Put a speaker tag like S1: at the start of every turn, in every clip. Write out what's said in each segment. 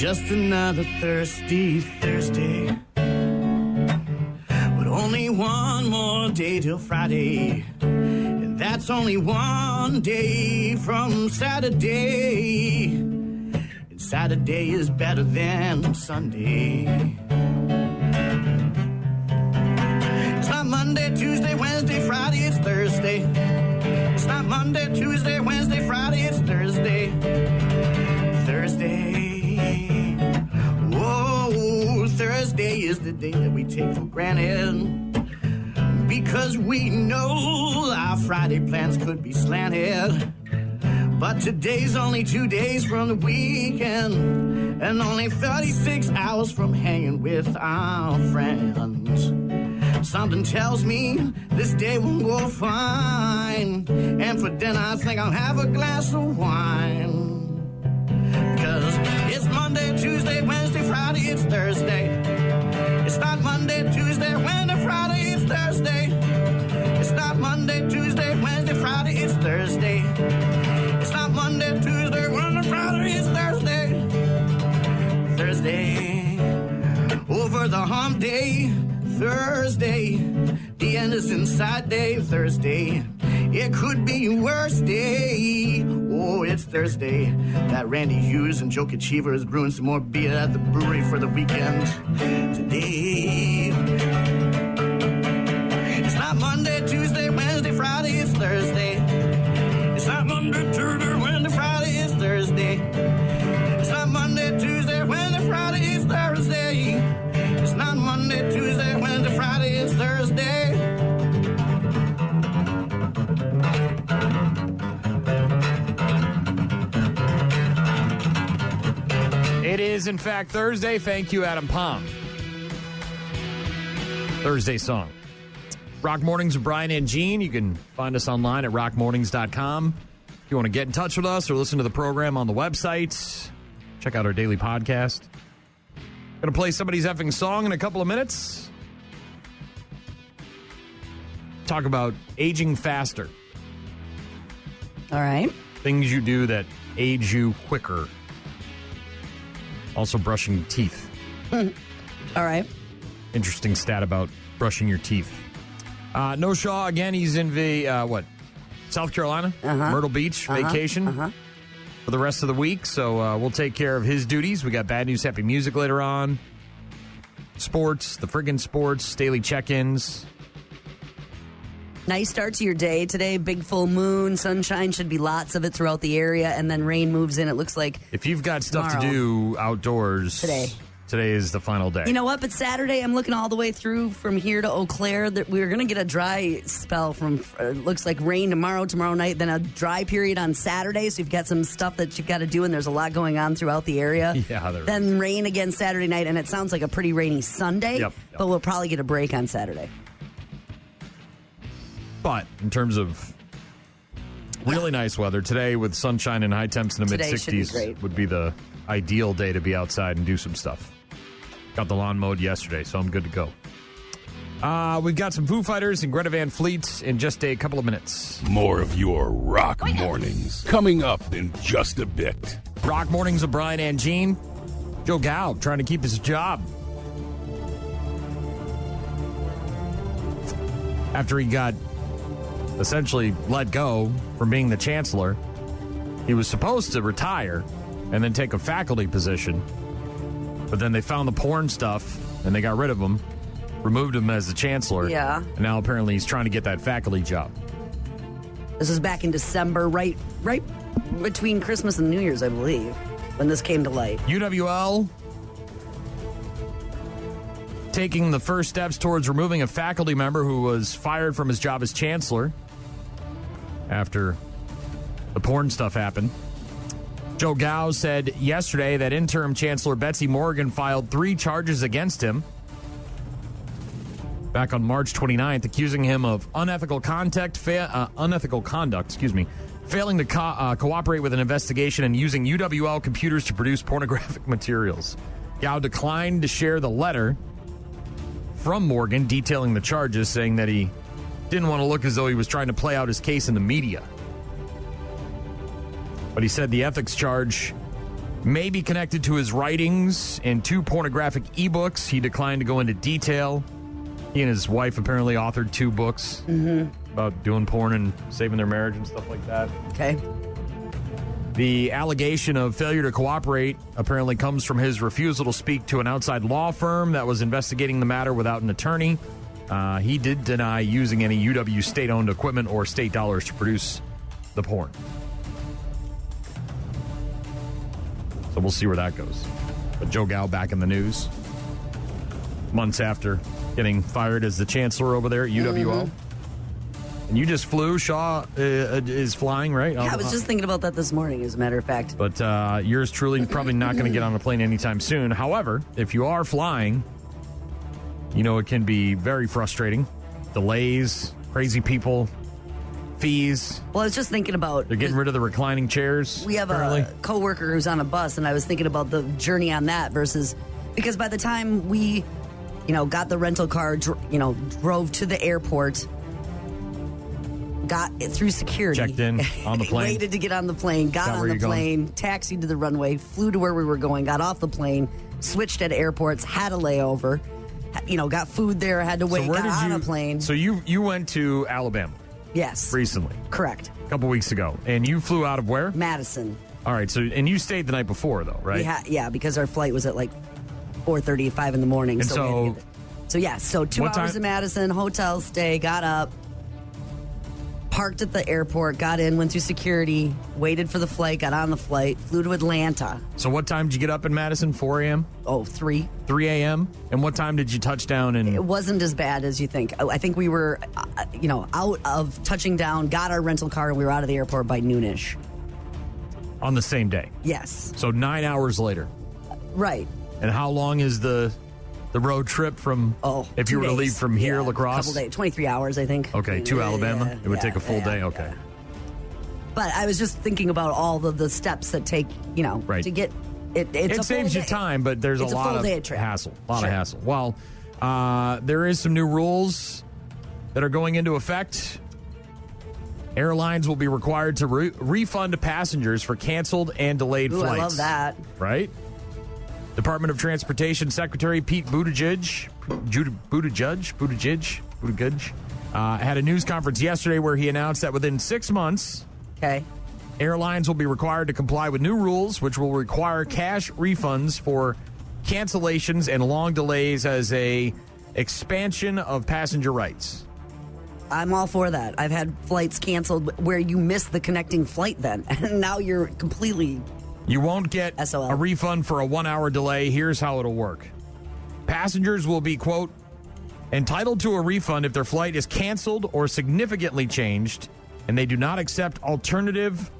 S1: Just another thirsty Thursday. But only one more day till Friday. And that's only one day from Saturday. And Saturday is better than Sunday. It's not Monday, Tuesday, Wednesday, Friday, it's Thursday. It's not Monday, Tuesday, Wednesday, Friday, it's Thursday. Thursday. Whoa, Thursday is the day that we take for granted. Because we know our Friday plans could be slanted. But today's only 2 days from the weekend. And only 36 hours from hanging with our friends. Something tells me this day will go fine. And for dinner I think I'll have a glass of wine. Cause it's Monday, Tuesday, Wednesday, Friday, it's Thursday. It's not Monday, Tuesday, Wednesday, Friday, it's Thursday. It's not Monday, Tuesday, Wednesday, Friday, it's Thursday. It's not Monday, Tuesday, Wednesday, Friday, it's Thursday. Thursday, over the hump day, Thursday. The end is inside day, Thursday. It could be your worst day. Oh, it's Thursday. That Randy Hughes and Joe Kachiver is brewing some more beer at the brewery for the weekend today. It's not Monday, Tuesday, Wednesday, Friday, it's Thursday. It's not Monday, Tuesday, Wednesday, Friday, it's Thursday. It's not Monday, Tuesday, Wednesday, Friday, it's Thursday. It's not Monday, Tuesday, Wednesday, Friday, it's Thursday.
S2: It is, in fact, Thursday. Thank you, Adam Palm. Thursday song. Rock Mornings with Brian and Gene. You can find us online at rockmornings.com. If you want to get in touch with us or listen to the program on the website, check out our daily podcast. Going to play somebody's effing song in a couple of minutes. Talk about aging faster.
S3: All right.
S2: Things you do that age you quicker. Also brushing teeth.
S3: All right.
S2: Interesting stat about brushing your teeth. No Shaw, again, he's in South Carolina, Myrtle Beach, vacation for the rest of the week. So we'll take care of his duties. We got Bad News, Happy Music later on. Sports, the friggin' sports, daily check-ins.
S3: Nice start to your day today. Big full moon. Sunshine should be lots of it throughout the area. And then rain moves in. It looks like
S2: if you've got stuff to do outdoors, today is the final day.
S3: You know what? But Saturday, I'm looking all the way through from here to Eau Claire. That we're going to get a dry spell from, looks like rain tomorrow night, then a dry period on Saturday. So you've got some stuff that you've got to do, and there's a lot going on throughout the area.
S2: Yeah, there
S3: Then rain again Saturday night, and it sounds like a pretty rainy Sunday.
S2: Yep.
S3: But we'll probably get a break on Saturday.
S2: But in terms of really nice weather, today with sunshine and high temps in the mid-60s would be the ideal day to be outside and do some stuff. Got the lawn mowed yesterday, so I'm good to go. We've got some Foo Fighters and Greta Van Fleet in just a couple of minutes.
S4: More of your Rock Mornings coming up in just a bit.
S2: Rock Mornings with Brian and Gene. Joe Gow trying to keep his job. After he got essentially let go from being the chancellor, he was supposed to retire and then take a faculty position. But then they found the porn stuff and they got rid of him, removed him as the chancellor.
S3: Yeah.
S2: And now apparently he's trying to get that faculty job.
S3: This is back in December, right between Christmas and New Year's, I believe, when this came to light.
S2: UWL taking the first steps towards removing a faculty member who was fired from his job as chancellor after the porn stuff happened. Joe Gow said yesterday that interim Chancellor Betsy Morgan filed 3 charges against him back on March 29th, accusing him of unethical conduct, failing to cooperate with an investigation and using UWL computers to produce pornographic materials. Gow declined to share the letter from Morgan detailing the charges, saying that he didn't want to look as though he was trying to play out his case in the media. But he said the ethics charge may be connected to his writings and 2 pornographic ebooks. He declined to go into detail. He and his wife apparently authored 2 books about doing porn and saving their marriage and stuff like that.
S3: Okay.
S2: The allegation of failure to cooperate apparently comes from his refusal to speak to an outside law firm that was investigating the matter without an attorney. He did deny using any UW state-owned equipment or state dollars to produce the porn. So we'll see where that goes. But Joe Gow back in the news months after getting fired as the chancellor over there at UWO. And you just flew. Shaw is flying, right?
S3: Yeah, I was just thinking about that this morning, as a matter of fact.
S2: But yours truly probably not going to get on a plane anytime soon. However, if you are flying, you know it can be very frustrating. Delays, crazy people, fees.
S3: Well, I was just thinking about...
S2: They're getting rid of the reclining chairs.
S3: We have a coworker who's on a bus, and I was thinking about the journey on that versus... Because by the time we, got the rental car, drove to the airport... Got through security.
S2: Checked in on the plane.
S3: Waited to get on the plane. Got on the plane. Taxied to the runway. Flew to where we were going. Got off the plane. Switched at airports. Had a layover. Got food there. Had to wait. Got on a plane.
S2: So you went to Alabama.
S3: Yes.
S2: Recently.
S3: Correct.
S2: A couple weeks ago. And you flew out of where?
S3: Madison.
S2: All right. So and you stayed the night before, though, right?
S3: Yeah, because our flight was at like 4:30, 5 in the morning.
S2: And so
S3: 2 hours in Madison. Hotel stay. Got up. Parked at the airport, got in, went through security, waited for the flight, got on the flight, flew to Atlanta.
S2: So what time did you get up in Madison? 4 a.m.?
S3: Oh, 3.
S2: 3 a.m.? And what time did you touch down?
S3: It wasn't as bad as you think. I think we were, out of touching down, got our rental car, and we were out of the airport by noonish.
S2: On the same day?
S3: Yes.
S2: So 9 hours later?
S3: Right.
S2: And how long is the road trip from, if you were to leave from here, La Crosse?
S3: A couple days, 23 hours, I think.
S2: Okay, to Alabama? It would take a full day? Okay.
S3: But I was just thinking about all of the steps that take, to get it.
S2: It saves you time, but there's a lot of hassle. A lot of hassle. Well, there is some new rules that are going into effect. Airlines will be required to refund passengers for canceled and delayed flights.
S3: I love that.
S2: Right? Department of Transportation Secretary Pete Buttigieg had a news conference yesterday where he announced that within 6 months, airlines will be required to comply with new rules, which will require cash refunds for cancellations and long delays as a expansion of passenger rights.
S3: I'm all for that. I've had flights canceled where you missed the connecting flight then, and now you're completely...
S2: You won't get a refund for a 1-hour delay. Here's how it'll work. Passengers will be, quote, entitled to a refund if their flight is canceled or significantly changed, and they do not accept alternative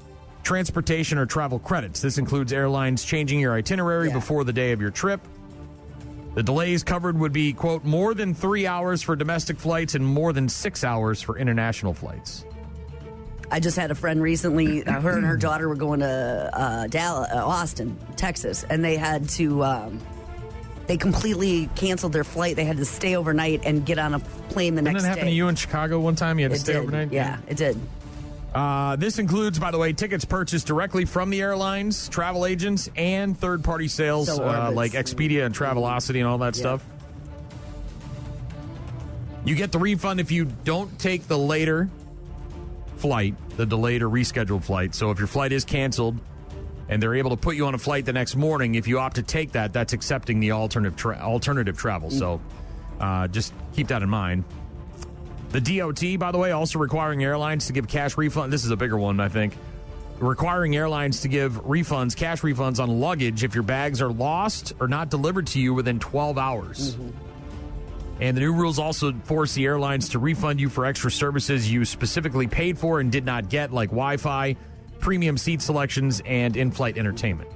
S2: transportation or travel credits. This includes airlines changing your itinerary before the day of your trip. The delays covered would be, quote, more than 3 hours for domestic flights and more than 6 hours for international flights.
S3: I just had a friend recently, her and her daughter were going to Austin, Texas, and they had to, they completely canceled their flight. They had to stay overnight and get on a plane the next day.
S2: Didn't that happen to you in Chicago one time? You had to stay overnight?
S3: Yeah, it did.
S2: This includes, by the way, tickets purchased directly from the airlines, travel agents, and third-party sales like Expedia and Travelocity and all that stuff. You get the refund if you don't take the later flight, the delayed or rescheduled flight. So if your flight is canceled and they're able to put you on a flight the next morning, if you opt to take that, that's accepting the alternative travel. So just keep that in mind. The DOT, by the way, also requiring airlines to give cash refund. This is a bigger one, I think. Requiring airlines to give refunds, cash refunds on luggage if your bags are lost or not delivered to you within 12 hours. And the new rules also force the airlines to refund you for extra services you specifically paid for and did not get, like Wi-Fi, premium seat selections, and in-flight entertainment.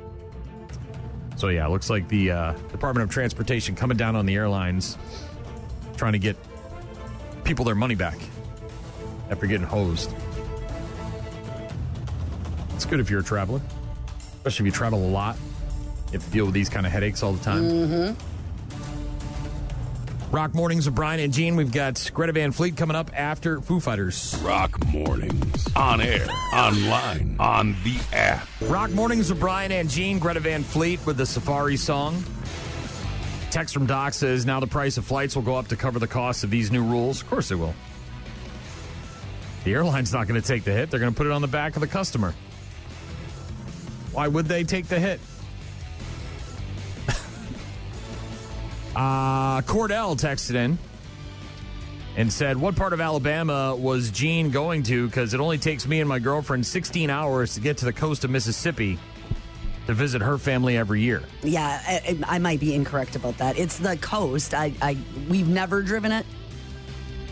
S2: So, yeah, it looks like the Department of Transportation coming down on the airlines, trying to get people their money back after getting hosed. It's good if you're a traveler, especially if you travel a lot. You have to deal with these kind of headaches all the time. Rock Mornings with Brian and Gene. We've got Greta Van Fleet coming up after Foo Fighters.
S4: Rock Mornings. On air, online, on the app.
S2: Rock Mornings with Brian and Gene. Greta Van Fleet with the Safari song. Text from Doc says, now the price of flights will go up to cover the cost of these new rules. Of course they will. The airline's not going to take the hit. They're going to put it on the back of the customer. Why would they take the hit? Cordell texted in and said, what part of Alabama was Gene going to? Because it only takes me and my girlfriend 16 hours to get to the coast of Mississippi to visit her family every year.
S3: Yeah, I might be incorrect about that. It's the coast. We've never driven it.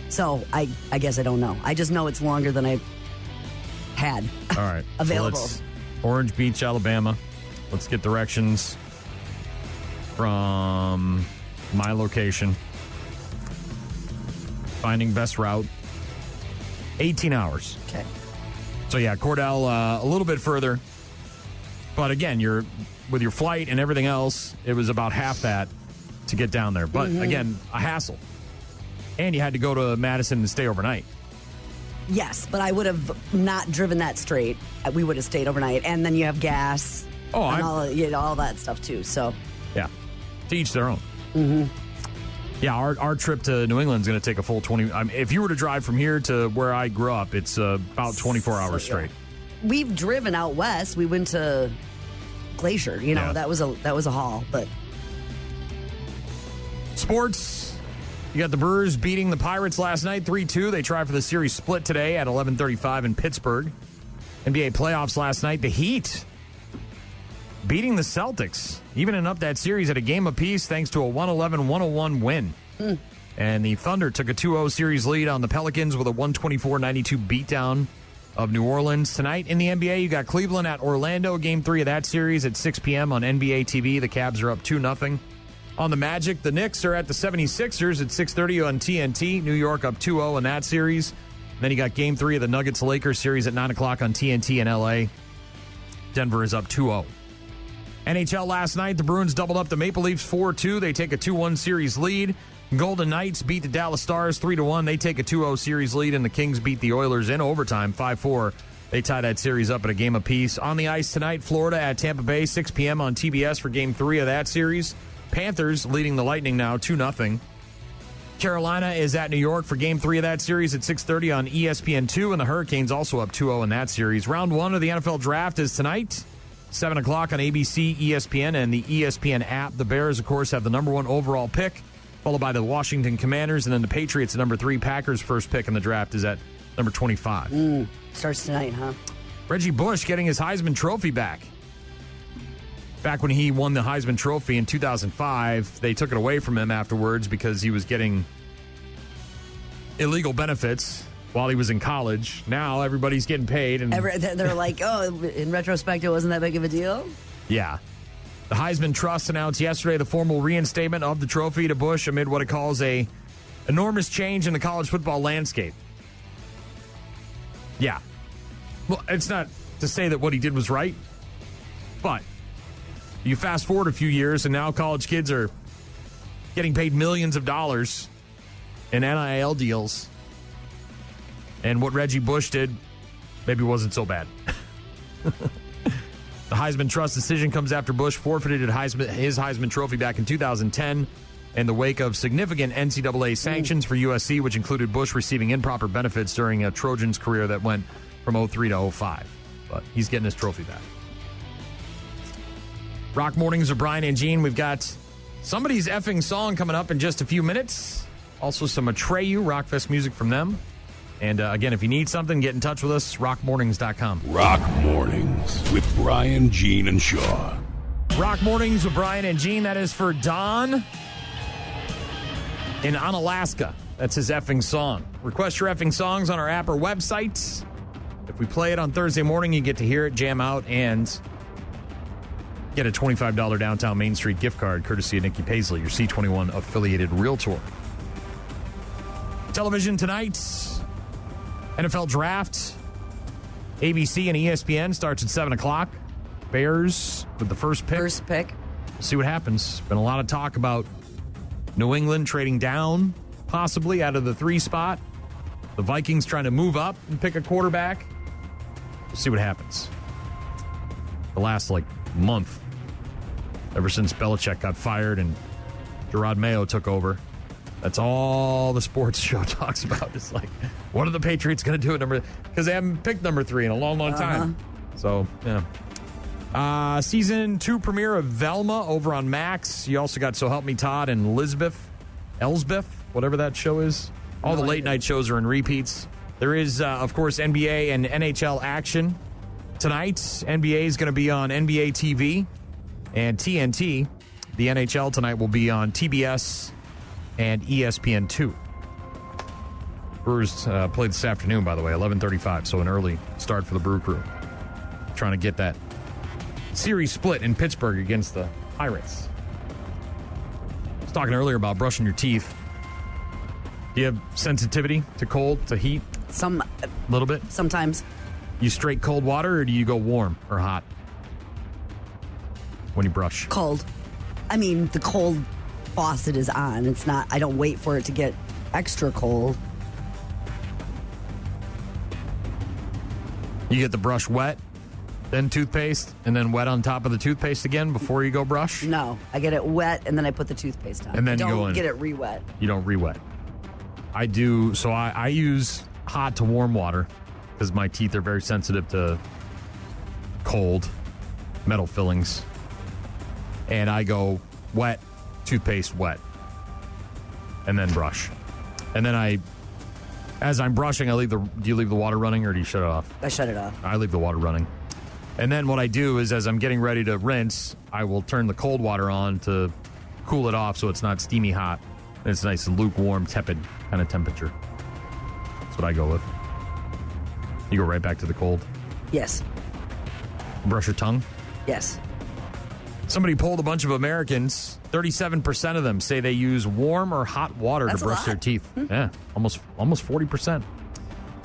S3: So I guess I don't know. I just know it's longer than I've had.
S2: All right.
S3: Available.
S2: So Orange Beach, Alabama. Let's get directions from my location. Finding best route. 18 hours.
S3: Okay.
S2: So yeah, Cordell a little bit further. But again, with your flight and everything else, it was about half that to get down there. But again, a hassle. And you had to go to Madison and stay overnight.
S3: Yes, but I would have not driven that straight. We would have stayed overnight. And then you have gas and all that stuff too. So
S2: yeah, to each their own. Mm-hmm. Yeah, our trip to New England is going to take a full 20. If you were to drive from here to where I grew up, it's about 24 hours straight.
S3: We've driven out west. We went to Glacier. That was a haul. But
S2: sports, you got the Brewers beating the Pirates last night 3-2. They try for the series split today at 11:35 in Pittsburgh. NBA playoffs last night. The Heat beating the Celtics, evening up that series at a game apiece thanks to a 111-101 win. And the Thunder took a 2-0 series lead on the Pelicans with a 124-92 beatdown of New Orleans. Tonight in the NBA, you got Cleveland at Orlando, Game 3 of that series at 6 p.m. on NBA TV. The Cavs are up 2-0. On the Magic, the Knicks are at the 76ers at 6:30 on TNT. New York up 2-0 in that series. Then you got Game 3 of the Nuggets-Lakers series at 9 o'clock on TNT in L.A. Denver is up 2-0. NHL last night, the Bruins doubled up the Maple Leafs 4-2. They take a 2-1 series lead. Golden Knights beat the Dallas Stars 3-1. They take a 2-0 series lead, and the Kings beat the Oilers in overtime 5-4. They tie that series up at a game apiece. On the ice tonight, Florida at Tampa Bay, 6 p.m. on TBS for Game 3 of that series. Panthers leading the Lightning now 2-0. Carolina is at New York for Game 3 of that series at 6:30 on ESPN2, and the Hurricanes also up 2-0 in that series. Round 1 of the NFL Draft is tonight, 7 o'clock on ABC, ESPN, and the ESPN app. The Bears, of course, have the number 1 overall pick, followed by the Washington Commanders, and then the Patriots at number 3. Packers' first pick in the draft is at number 25.
S3: Starts tonight, huh?
S2: Reggie Bush getting his Heisman Trophy back. Back when he won the Heisman Trophy in 2005, they took it away from him afterwards because he was getting illegal benefits while he was in college. Now everybody's getting paid. And
S3: they're like, oh, in retrospect, it wasn't that big of a deal?
S2: Yeah. The Heisman Trust announced yesterday the formal reinstatement of the trophy to Bush amid what it calls a enormous change in the college football landscape. Yeah. Well, it's not to say that what he did was right, but you fast forward a few years, and now college kids are getting paid millions of dollars in NIL deals. And what Reggie Bush did maybe wasn't so bad. The Heisman Trust decision comes after Bush forfeited his Heisman Trophy back in 2010 in the wake of significant NCAA sanctions for USC, which included Bush receiving improper benefits during a Trojans career that went from 03 to 05. But he's getting his trophy back. Rock Mornings with Brian and Gene. We've got somebody's effing song coming up in just a few minutes. Also some Atreyu Rockfest music from them. And again, if you need something, get in touch with us, rockmornings.com.
S4: Rock Mornings with Brian, Gene, and Shaw.
S2: Rock Mornings with Brian and Gene. That is for Don in Onalaska. That's his effing song. Request your effing songs on our app or website. If we play it on Thursday morning, you get to hear it, jam out, and get a $25 downtown Main Street gift card courtesy of Nikki Paisley, your C21 affiliated realtor. Television tonight, NFL Draft, ABC and ESPN starts at 7 o'clock. Bears with the first pick.
S3: First pick.
S2: We'll see what happens. Been a lot of talk about New England trading down, possibly out of the 3 spot. The Vikings trying to move up and pick a quarterback. We'll see what happens. The last, month, ever since Belichick got fired and Gerard Mayo took over, that's all the sports show talks about. It's like, what are the Patriots going to do at because they haven't picked number 3 in a long, long time. So, yeah. Season 2 premiere of Velma over on Max. You also got So Help Me Todd and Elsbeth, whatever that show is. All the late night shows are in repeats. There is, of course, NBA and NHL action tonight. NBA is going to be on NBA TV and TNT. The NHL tonight will be on TBS and ESPN2. Brewers played this afternoon, by the way, 11:35, so an early start for the Brew Crew. Trying to get that series split in Pittsburgh against the Pirates. I was talking earlier about brushing your teeth. Do you have sensitivity to cold, to heat? A little bit?
S3: Sometimes.
S2: You straight cold water, or do you go warm or hot when you brush?
S3: Cold. I mean, the cold faucet is on. It's not, I don't wait for it to get extra cold.
S2: You get the brush wet, then toothpaste, and then wet on top of the toothpaste again before you go brush?
S3: No, I get it wet, and then I put the toothpaste on.
S2: And then
S3: I
S2: you go in.
S3: don't get it re-wet.
S2: You don't re-wet. I do, so I use hot to warm water because my teeth are very sensitive to cold, metal fillings. And I go wet, toothpaste wet, and then brush. And then as I'm brushing, do you leave the water running or do you shut it off?
S3: I shut it off.
S2: I leave the water running. And then what I do is as I'm getting ready to rinse, I will turn the cold water on to cool it off so it's not steamy hot. And it's nice and lukewarm, tepid kind of temperature. That's what I go with. You go right back to the cold.
S3: Yes.
S2: Brush your tongue?
S3: Yes.
S2: Somebody polled a bunch of Americans. 37% of them say they use warm or hot water
S3: That's
S2: to brush their teeth. Yeah, almost 40%.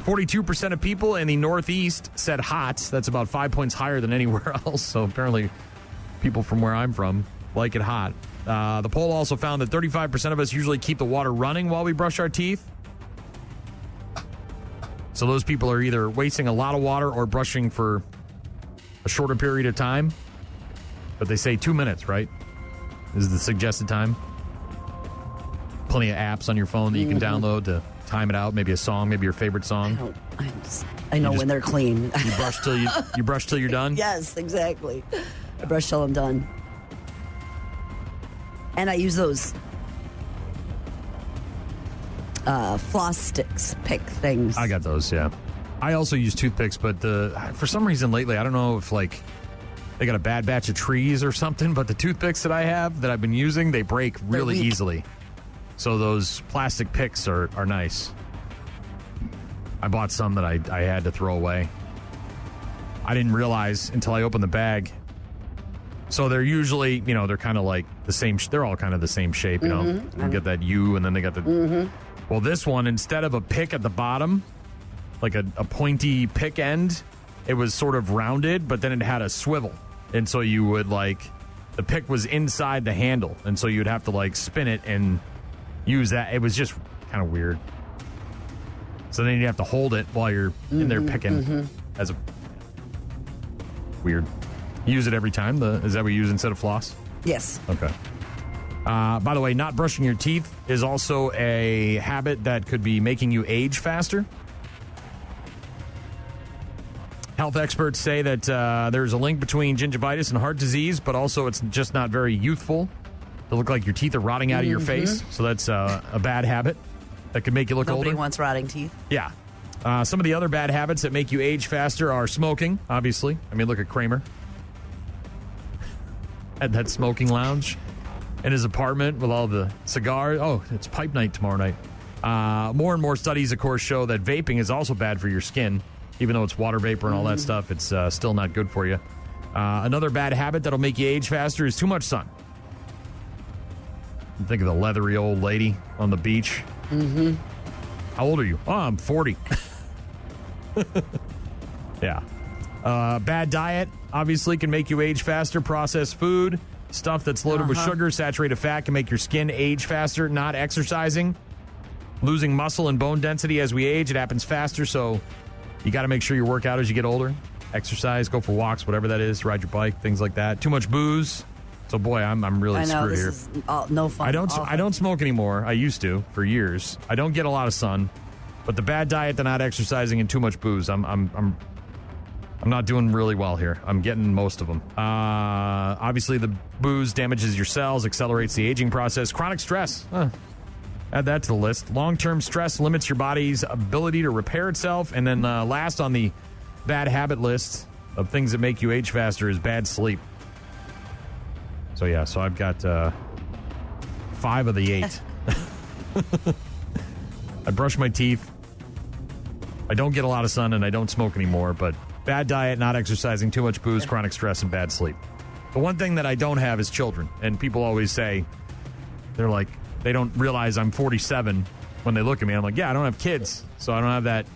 S2: 42% of people in the Northeast said hot. That's about 5 points higher than anywhere else. So apparently people from where I'm from like it hot. The poll also found that 35% of us usually keep the water running while we brush our teeth. So those people are either wasting a lot of water or brushing for a shorter period of time. But they say 2 minutes, right? Is the suggested time. Plenty of apps on your phone that you can download to time it out. Maybe a song, maybe your favorite song.
S3: I know when they're clean.
S2: You brush till you're done?
S3: Yes, exactly. I brush till I'm done. And I use those floss sticks, pick things.
S2: I got those, yeah. I also use toothpicks, but for some reason lately, I don't know if they got a bad batch of trees or something, but the toothpicks that I have that I've been using, they break really easily. So those plastic picks are nice. I bought some that I had to throw away. I didn't realize until I opened the bag. So they're usually, they're kind of like the same. They're all kind of the same shape, you know. You get that U, and then they got the. Well, this one, instead of a pick at the bottom, like a pointy pick end, it was sort of rounded, but then it had a swivel. And so you would the pick was inside the handle. And so you'd have to spin it and use that. It was just kind of weird. So then you have to hold it while you're in there picking as a weird. You use it every time? Is that what you use instead of floss?
S3: Yes.
S2: Okay. By the way, not brushing your teeth is also a habit that could be making you age faster. Health experts say that there's a link between gingivitis and heart disease, but also it's just not very youthful to look like your teeth are rotting out of your face. So that's a bad habit that could make you look older.
S3: Nobody wants rotting teeth.
S2: Yeah. Some of the other bad habits that make you age faster are smoking, obviously. I mean, look at Kramer. At that smoking lounge in his apartment with all the cigars. Oh, it's pipe night tomorrow night. More and more studies, of course, show that vaping is also bad for your skin. Even though it's water vapor and all that stuff, it's still not good for you. Another bad habit that'll make you age faster is too much sun. Think of the leathery old lady on the beach. How old are you? Oh, I'm 40. Yeah. Bad diet, obviously, can make you age faster. Processed food, Stuff that's loaded with sugar, saturated fat can make your skin age faster. Not exercising. Losing muscle and bone density as we age. It happens faster, so you got to make sure you work out as you get older. Exercise, go for walks, whatever that is. Ride your bike, things like that. Too much booze. So, boy, I'm really screwed here.
S3: Is no fun.
S2: I don't smoke anymore. I used to for years. I don't get a lot of sun. But the bad diet, the not exercising, and too much booze, I'm not doing really well here. I'm getting most of them. Obviously, the booze damages your cells, accelerates the aging process. Chronic stress. Add that to the list. Long-term stress limits your body's ability to repair itself. And then last on the bad habit list of things that make you age faster is bad sleep. So, yeah, so I've got 5 of the 8. I brush my teeth. I don't get a lot of sun, and I don't smoke anymore, but bad diet, not exercising, too much booze, chronic stress, and bad sleep. The one thing that I don't have is children, and people always say, they're like, they don't realize I'm 47 when they look at me. I'm like, yeah, I don't have kids, so I don't have that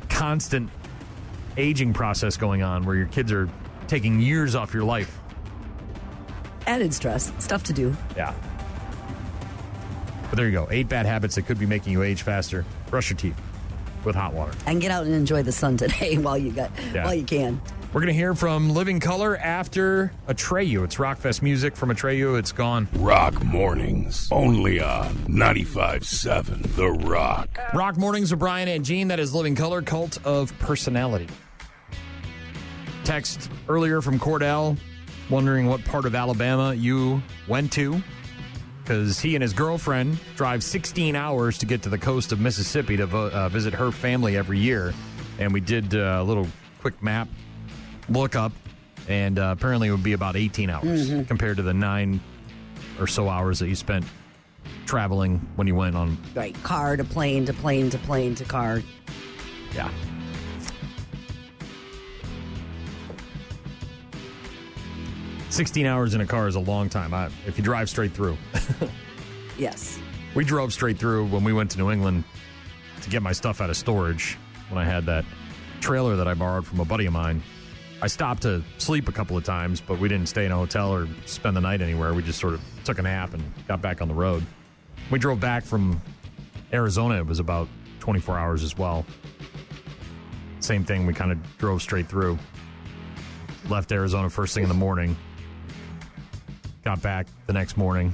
S2: constant aging process going on where your kids are taking years off your life.
S3: Added stress. Stuff to do.
S2: Yeah. But there you go. 8 bad habits that could be making you age faster. Brush your teeth with hot water.
S3: And get out and enjoy the sun today while you can.
S2: We're going to hear from Living Color after Atreyu. It's Rockfest music from Atreyu. It's gone.
S4: Rock Mornings. Only on 95.7 The Rock.
S2: Rock Mornings with Brian and Gene. That is Living Color, Cult of Personality. Text earlier from Cordell, wondering what part of Alabama you went to, because he and his girlfriend drive 16 hours to get to the coast of Mississippi to visit her family every year. And we did a little quick map look up, and apparently it would be about 18 hours compared to the 9 or so hours that you spent traveling when you went on.
S3: Right, car to plane to plane to plane to car.
S2: Yeah. "16 hours in a car is a long time if you drive straight through."
S3: Yes.
S2: We drove straight through when we went to New England to get my stuff out of storage when I had that trailer that I borrowed from a buddy of mine. I stopped to sleep a couple of times, but we didn't stay in a hotel or spend the night anywhere. We just sort of took a nap and got back on the road. We drove back from Arizona. It was about 24 hours as well. Same thing. We kind of drove straight through. Left Arizona first thing in the morning. Got back the next morning,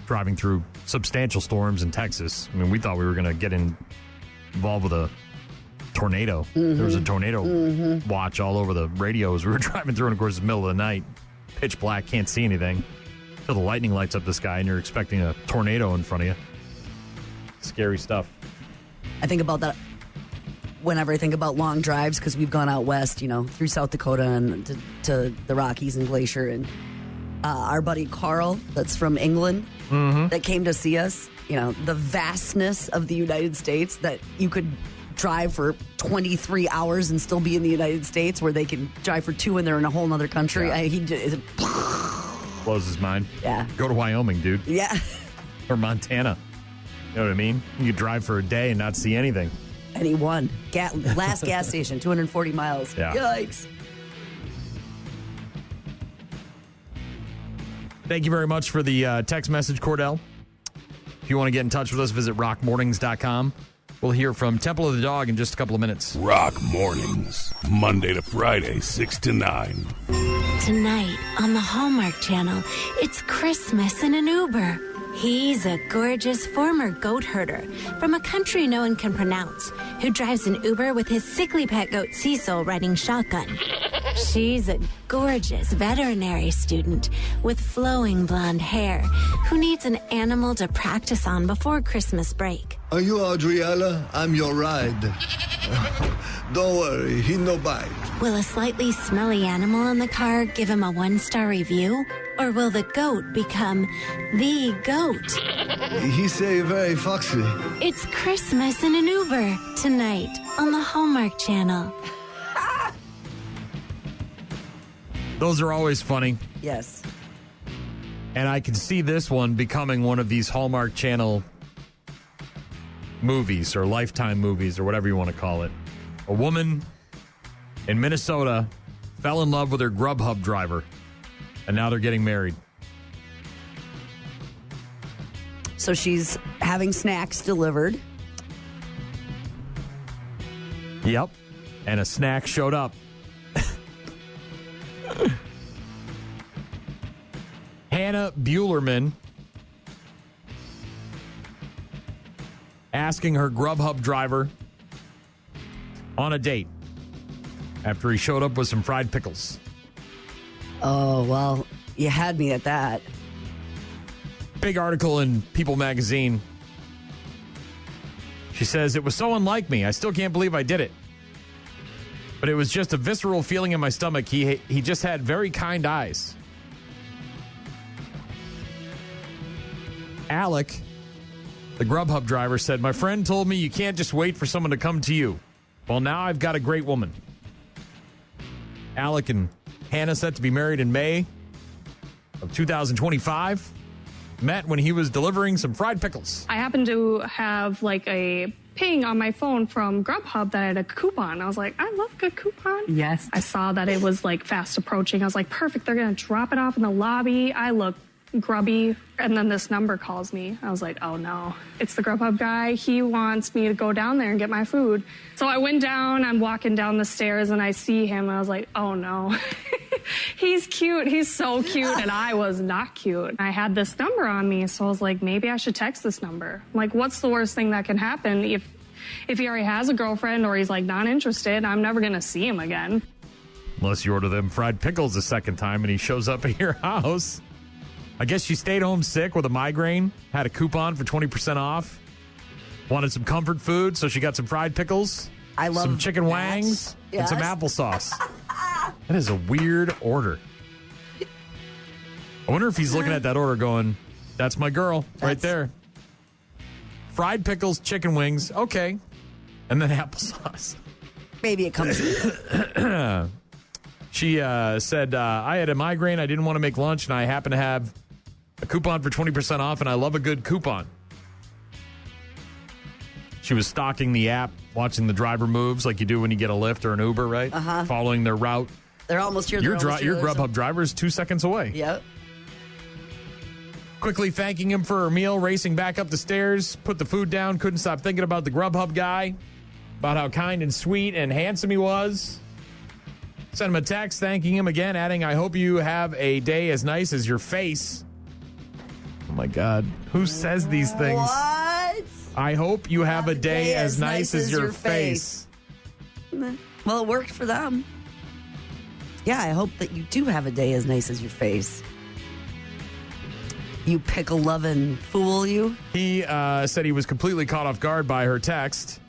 S2: driving through substantial storms in Texas. I mean, we thought we were going to get involved with a tornado. There was a tornado watch all over the radio as we were driving through, and of course, it's the middle of the night, pitch black, can't see anything. Till the lightning lights up the sky, and you're expecting a tornado in front of you. Scary stuff.
S3: I think about that whenever I think about long drives, because we've gone out west, through South Dakota and to the Rockies and Glacier, and our buddy Carl, that's from England, that came to see us, the vastness of the United States, that you could drive for 23 hours and still be in the United States, where they can drive for 2 and they're in a whole other country.
S2: Yeah. Blows his mind.
S3: Yeah.
S2: Go to Wyoming, dude.
S3: Yeah.
S2: Or Montana. You know what I mean? You could drive for a day and not see anything.
S3: And he won. Last gas station, 240 miles.
S2: Yeah.
S3: Yikes.
S2: Thank you very much for the text message, Cordell. If you want to get in touch with us, visit rockmornings.com. We'll hear from Temple of the Dog in just a couple of minutes.
S4: Rock Mornings, Monday to Friday, 6 to 9.
S5: Tonight on the Hallmark Channel, it's Christmas in an Uber. He's a gorgeous former goat herder from a country no one can pronounce who drives an Uber with his sickly pet goat Cecil riding shotgun. She's a gorgeous veterinary student with flowing blonde hair who needs an animal to practice on before Christmas break.
S6: Are you Adriella? I'm your ride. Don't worry, he no bite.
S5: Will a slightly smelly animal in the car give him a 1-star review? Or will the goat become the goat?
S6: He say very foxy.
S5: It's Christmas in an Uber tonight on the Hallmark Channel.
S2: Those are always funny.
S3: Yes.
S2: And I can see this one becoming one of these Hallmark Channel movies or Lifetime movies or whatever you want to call it. A woman in Minnesota fell in love with her Grubhub driver And now they're getting married.
S3: So she's having snacks delivered.
S2: Yep. And a snack showed up. Hannah Buellerman asking her Grubhub driver on a date after he showed up with some fried pickles.
S3: Oh, well, you had me at that.
S2: Big article in People magazine. She says, it was so unlike me. I still can't believe I did it. But it was just a visceral feeling in my stomach. He just had very kind eyes. Alec, the Grubhub driver, said, my friend told me you can't just wait for someone to come to you. Well, now I've got a great woman. Alec and Hannah set to be married in May of 2025. Met when he was delivering some fried pickles.
S7: I happened to have like a ping on my phone from Grubhub that I had a coupon. I was like, I love a good coupon.
S3: Yes.
S7: I saw that it was like fast approaching. I was like, perfect. They're going to drop it off in the lobby. I look grubby. And then this number calls me. I was like, oh no, it's the Grubhub guy. He wants me to go down there and get my food. So I went down, I'm walking down the stairs and I see him. And I was like, oh no, he's cute. He's so cute. And I was not cute. I had this number on me. So I was like, maybe I should text this number. Like, what's the worst thing that can happen if he already has a girlfriend or he's like not interested? I'm never going to see him again.
S2: Unless you order them fried pickles a second time and he shows up at your house. I guess she stayed home sick with a migraine, had a coupon for 20% off, wanted some comfort food, so she got some fried pickles,
S3: I love
S2: some chicken
S3: that.
S2: wangs,
S3: Yes.
S2: and some applesauce. That is a weird order. I wonder if he's looking at that order going, that's my girl right there. Fried pickles, chicken wings, okay. And then applesauce.
S3: Maybe it comes.
S2: She said, I had a migraine, I didn't want to make lunch, and I happen to have a coupon for 20% off, and I love a good coupon. She was stalking the app, watching the driver moves like you do when you get a Lyft or an Uber, right?
S3: Uh-huh.
S2: Following their route.
S3: They're almost here.
S2: Your Grubhub driver is 2 seconds away.
S3: Yep.
S2: Quickly thanking him for her meal, racing back up the stairs, put the food down, couldn't stop thinking about the Grubhub guy, about how kind and sweet and handsome he was. Sent him a text thanking him again, adding, I hope you have a day as nice as your face. Oh, my God. Who says these things?
S3: What?
S2: I hope you have a day as nice as your face.
S3: Well, it worked for them. Yeah, I hope that you do have a day as nice as your face. You pickle-loving fool, you.
S2: He said he was completely caught off guard by her text.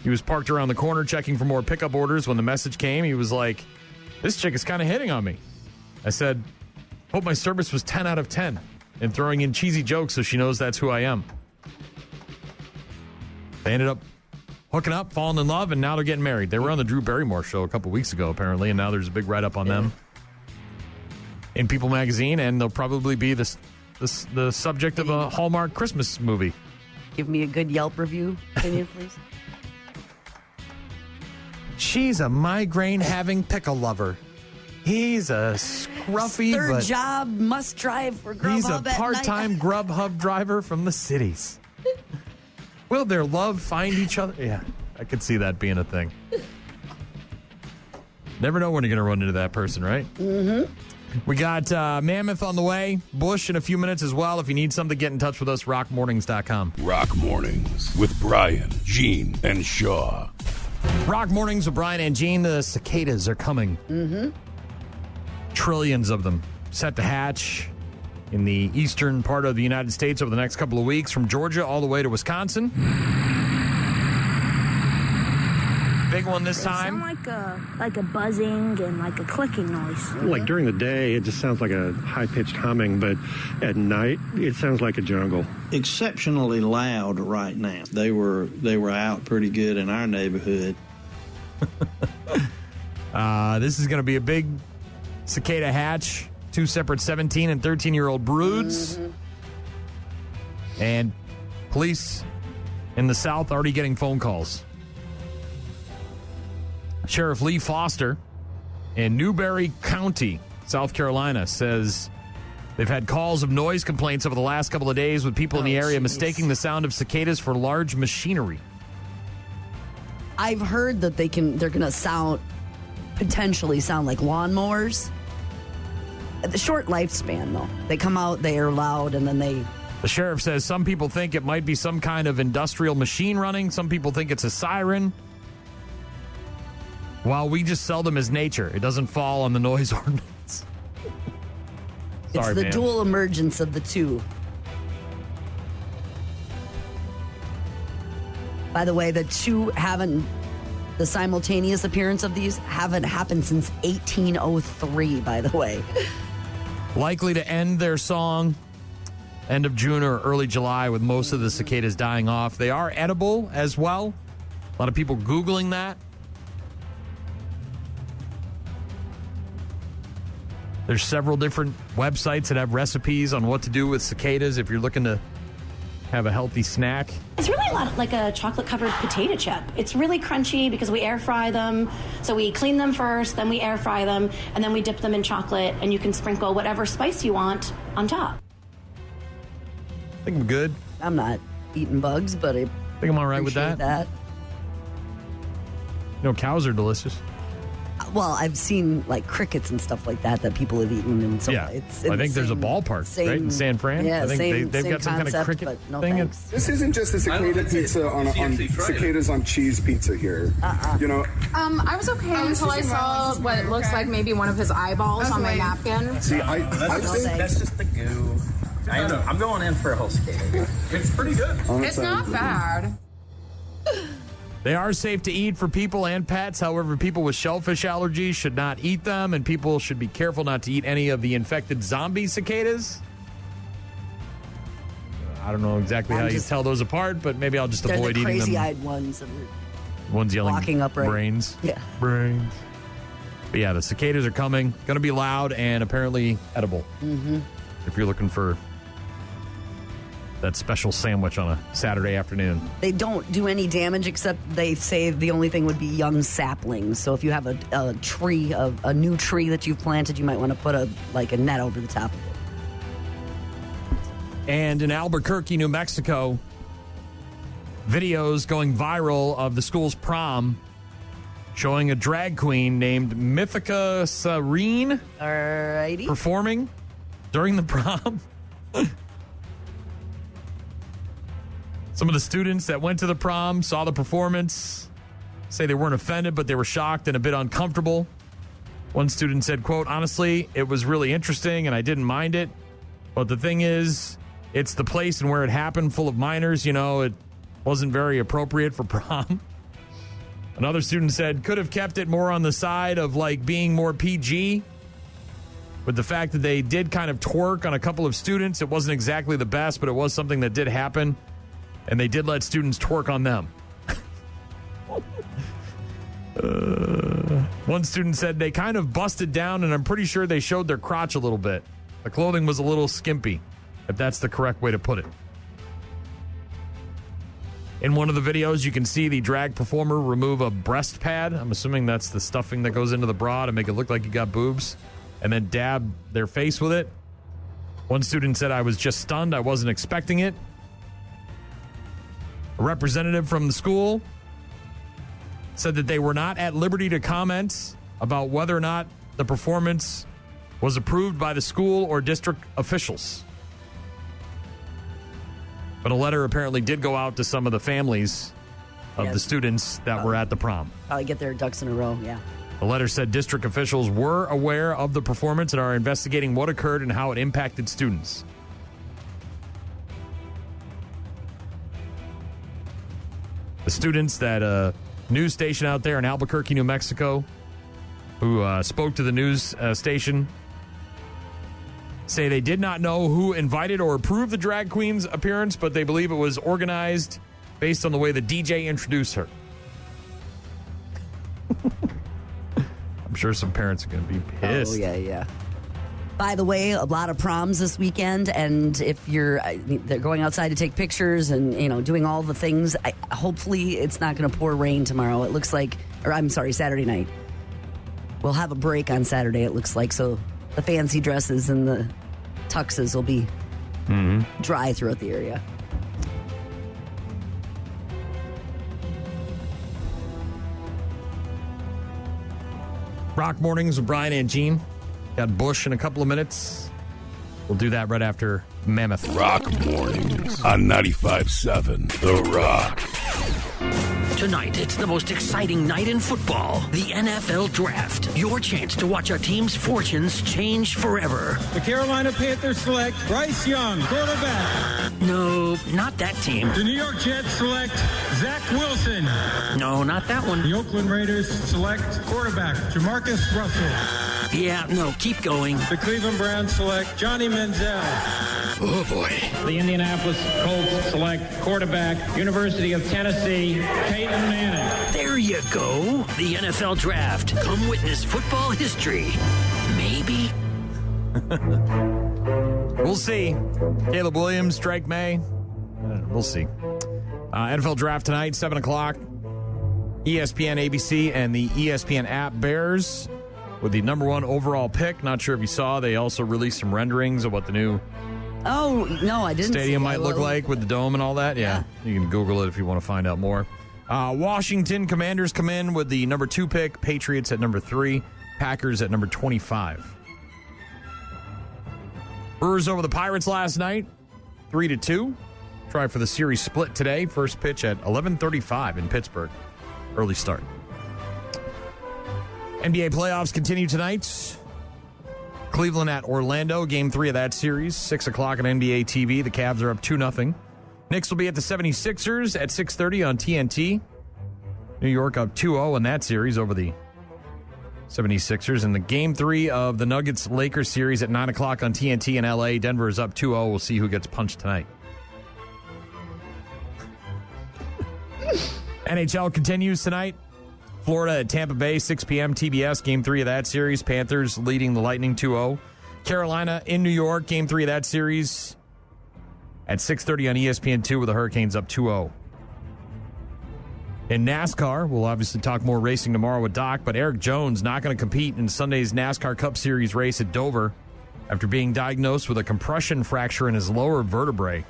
S2: He was parked around the corner checking for more pickup orders. When the message came, he was like, this chick is kind of hitting on me. I said, hope my service was 10 out of 10 and throwing in cheesy jokes so she knows that's who I am. They ended up hooking up, falling in love, and now they're getting married. They were on the Drew Barrymore show a couple weeks ago, apparently, and now there's a big write-up on them in People magazine, and they'll probably be the subject of a Hallmark Christmas movie.
S3: Give me a good Yelp review, can you, please?
S2: She's a migraine-having pickle lover. He's a scruffy,
S3: Third
S2: but
S3: job must drive for Grubhub
S2: he's a
S3: at night.
S2: part-time Grubhub driver from the cities. Will their love find each other? Yeah, I could see that being a thing. Never know when you're going to run into that person, right? Mm-hmm. We got Mammoth on the way, Bush in a few minutes as well. If you need something, get in touch with us, rockmornings.com.
S4: Rock Mornings with Brian, Gene, and Shaw.
S2: Rock Mornings with Brian and Gene. The cicadas are coming. Mm-hmm. Trillions of them set to hatch in the eastern part of the United States over the next couple of weeks, from Georgia all the way to Wisconsin. Big one this time.
S8: Sound like a buzzing and like a clicking noise.
S9: Like during the day, it just sounds like a high-pitched humming, but at night, it sounds like a jungle.
S10: Exceptionally loud right now. They were out pretty good in our neighborhood.
S2: This is going to be a big cicada hatch. 2 separate 17 and 13-year-old broods. Mm-hmm. And police in the South already getting phone calls. Sheriff Lee Foster in Newberry County, South Carolina, says They've had calls of noise complaints over the last couple of days with people in the area mistaking the sound of cicadas for large machinery.
S3: I've heard that they're going to potentially sound like lawnmowers. The short lifespan, though. They come out, they are loud, and then they...
S2: The sheriff says some people think it might be some kind of industrial machine running. Some people think it's a siren. While we just sell them as nature. It doesn't fall on the noise ordinance.
S3: It's the dual emergence of the two. By the way, the simultaneous appearance of these haven't happened since 1803, by the way.
S2: Likely to end their song end of June or early July with most of the cicadas dying off. They are edible as well. A lot of people Googling that. There's several different websites that have recipes on what to do with cicadas if you're looking to have a healthy snack.
S11: It's really a lot like a chocolate-covered potato chip. It's really crunchy because we air fry them. So we clean them first, then we air fry them, and then we dip them in chocolate, and you can sprinkle whatever spice you want on top.
S2: I think I'm good.
S3: I'm not eating bugs, but I
S2: think I'm all right with that. Cows are delicious.
S3: Well, I've seen like crickets and stuff like that people have eaten, and so it's.
S2: I think there's a ballpark right in San Fran.
S3: Yeah,
S2: I think they've got some
S3: concept,
S2: kind of cricket
S3: thing.
S12: This isn't just a cicada pizza on cicadas on cheese pizza here.
S13: I was okay until I saw what it looks like maybe one of his eyeballs on my napkin.
S12: See, I think
S14: that's just the goo. I'm going in for a whole cicada. It's pretty good.
S13: It's not bad.
S2: They are safe to eat for people and pets. However, people with shellfish allergies should not eat them, and people should be careful not to eat any of the infected zombie cicadas. I don't know exactly how you tell those apart, but maybe I'll just avoid eating them.
S3: They're the crazy-eyed ones.
S2: Ones yelling
S3: walking upright.
S2: Brains.
S3: Yeah.
S2: Brains. But yeah, the cicadas are coming. Going to be loud and apparently edible.
S3: Mm-hmm.
S2: If you're looking for that special sandwich on a Saturday afternoon.
S3: They don't do any damage, except they say the only thing would be young saplings. So if you have a tree, a new tree that you've planted, you might want to put a net over the top of it.
S2: And in Albuquerque, New Mexico, videos going viral of the school's prom showing a drag queen named Mythica Serene performing during the prom. Some of the students that went to the prom saw the performance, say they weren't offended, but they were shocked and a bit uncomfortable. One student said, quote, honestly, it was really interesting and I didn't mind it. But the thing is, it's the place and where it happened full of minors. It wasn't very appropriate for prom. Another student said, could have kept it more on the side of being more PG. With the fact that they did kind of twerk on a couple of students, it wasn't exactly the best, but it was something that did happen. And they did let students twerk on them. One student said they kind of busted down, and I'm pretty sure they showed their crotch a little bit. The clothing was a little skimpy, if that's the correct way to put it. In one of the videos, you can see the drag performer remove a breast pad. I'm assuming that's the stuffing that goes into the bra to make it look like you got boobs, and then dab their face with it. One student said, I was just stunned. I wasn't expecting it. A representative from the school said that they were not at liberty to comment about whether or not the performance was approved by the school or district officials. But a letter apparently did go out to some of the families of the students that were at the prom.
S3: Probably get their ducks in a row, yeah.
S2: The letter said district officials were aware of the performance and are investigating what occurred and how it impacted students. The students, that news station out there in Albuquerque, New Mexico, who spoke to the news station, say they did not know who invited or approved the drag queen's appearance, but they believe it was organized based on the way the DJ introduced her. I'm sure some parents are going to be pissed.
S3: Oh, yeah. By the way, a lot of proms this weekend, and if they're going outside to take pictures and, doing all the things, hopefully it's not going to pour rain tomorrow. It looks like, Saturday night. We'll have a break on Saturday, it looks like, so the fancy dresses and the tuxes will be dry throughout the area.
S2: Rock Mornings with Brian and Gene. Got Bush in a couple of minutes. We'll do that right after Mammoth.
S4: Rock Mornings on 95.7 The Rock.
S15: Tonight, it's the most exciting night in football, the NFL Draft. Your chance to watch a team's fortunes change forever.
S16: The Carolina Panthers select Bryce Young, quarterback.
S15: No, not that team.
S16: The New York Jets select Zach Wilson.
S15: No, not that one.
S16: The Oakland Raiders select quarterback Jamarcus Russell.
S15: Yeah, no, keep going.
S16: The Cleveland Browns select Johnny Manziel.
S15: Oh, boy.
S16: The Indianapolis Colts select quarterback, University of Tennessee, Peyton Manning.
S15: There you go. The NFL Draft. Come witness football history. Maybe.
S2: We'll see. Caleb Williams, Drake May. We'll see. NFL Draft tonight, 7 o'clock. ESPN, ABC, and the ESPN app. Bears with the number 1 overall pick. Not sure if you saw, they also released some renderings of what the new
S3: Oh, no, I didn't.
S2: stadium might look like with the dome and all that. Yeah. You can Google it if you want to find out more. Washington Commanders come in with the number 2 pick. Patriots at number 3. Packers at number 25. Brewers over the Pirates last night, 3-2. Try for the series split today. First pitch at 11:35 in Pittsburgh. Early start. NBA playoffs continue tonight. Cleveland at Orlando, game 3 of that series, 6 o'clock on NBA TV. The Cavs are up 2-0. Knicks will be at the 76ers at 6:30 on TNT. New York up 2-0 in that series over the 76ers. And the game 3 of the Nuggets-Lakers series at 9 o'clock on TNT in LA. Denver is up 2-0. We'll see who gets punched tonight. NHL continues tonight. Florida at Tampa Bay, 6 p.m. TBS, game 3 of that series. Panthers leading the Lightning 2-0. Carolina in New York, game 3 of that series at 6:30 on ESPN2 with the Hurricanes up 2-0. In NASCAR, we'll obviously talk more racing tomorrow with Doc, but Eric Jones not going to compete in Sunday's NASCAR Cup Series race at Dover after being diagnosed with a compression fracture in his lower vertebrae.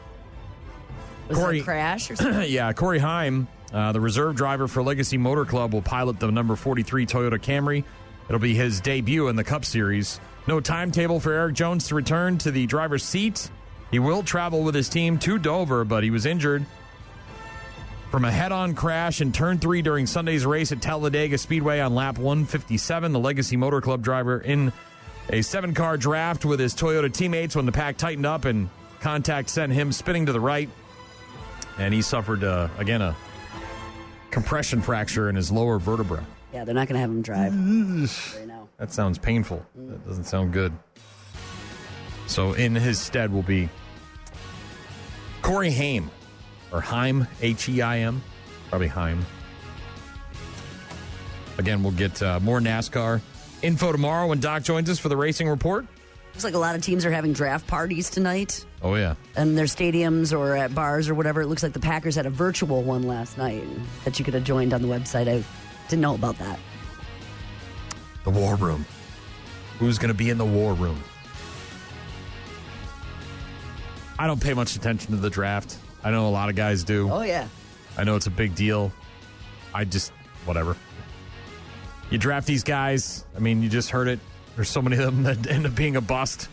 S3: Was it a crash or something?
S2: Yeah, Corey Haim, the reserve driver for Legacy Motor Club, will pilot the number 43 Toyota Camry. It'll be his debut in the Cup Series. No timetable for Eric Jones to return to the driver's seat. He will travel with his team to Dover, but he was injured from a head-on crash in Turn 3 during Sunday's race at Talladega Speedway on lap 157. The Legacy Motor Club driver in a 7-car draft with his Toyota teammates when the pack tightened up and contact sent him spinning to the right. And he suffered, again, a compression fracture in his lower vertebra.
S3: Yeah, they're not going to have him drive right now.
S2: That sounds painful. That doesn't sound good. So in his stead will be Corey Haim, or Heim, H-E-I-M. Probably Heim. Again, we'll get more NASCAR info tomorrow when Doc joins us for the Racing Report.
S3: Looks like a lot of teams are having draft parties tonight.
S2: Oh, yeah.
S3: In their stadiums or at bars or whatever. It looks like the Packers had a virtual one last night that you could have joined on the website. I didn't know about that.
S2: The War Room. Who's going to be in the War Room? I don't pay much attention to the draft. I know a lot of guys do.
S3: Oh, yeah.
S2: I know it's a big deal. I just, whatever. You draft these guys. I mean, you just heard it. There's so many of them that end up being a bust.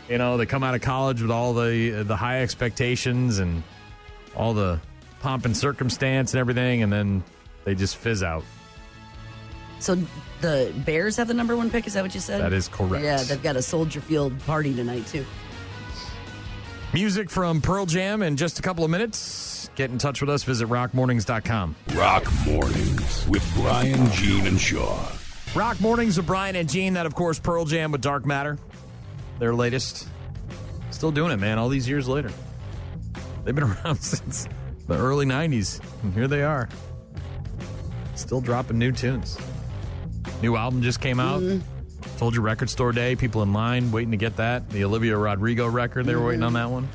S2: You know, they come out of college with all the high expectations and all the pomp and circumstance and everything, and then they just fizz out.
S3: So the Bears have the number 1 pick, is that what you said?
S2: That is correct.
S3: Yeah, they've got a Soldier Field party tonight, too.
S2: Music from Pearl Jam in just a couple of minutes. Get in touch with us. Visit rockmornings.com.
S4: Rock Mornings with Brian, Gene, and Shaw.
S2: Rock Mornings with Brian and Gene. That, of course, Pearl Jam with Dark Matter. Their latest. Still doing it, man, all these years later. They've been around since the early 90s. And here they are. Still dropping new tunes. New album just came out. Told you Record Store Day. People in line waiting to get that. The Olivia Rodrigo record. They were waiting on that one.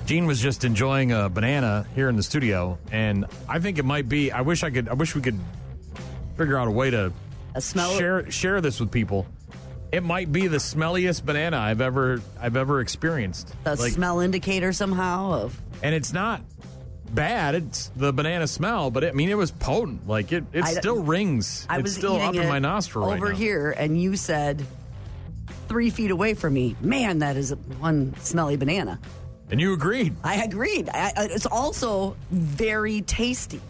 S2: Gene was just enjoying a banana here in the studio, and I think it might be. I wish we could figure out a way to
S3: smell
S2: share this with people. It might be the smelliest banana I've ever experienced.
S3: The smell indicator somehow of.
S2: And it's not bad. It's the banana smell, but it was potent. Like it still rings. It's still up in my nostril right now.
S3: Over here, and you said 3 feet away from me, man, that is one smelly banana.
S2: And you agreed.
S3: I agreed. It's also very tasty.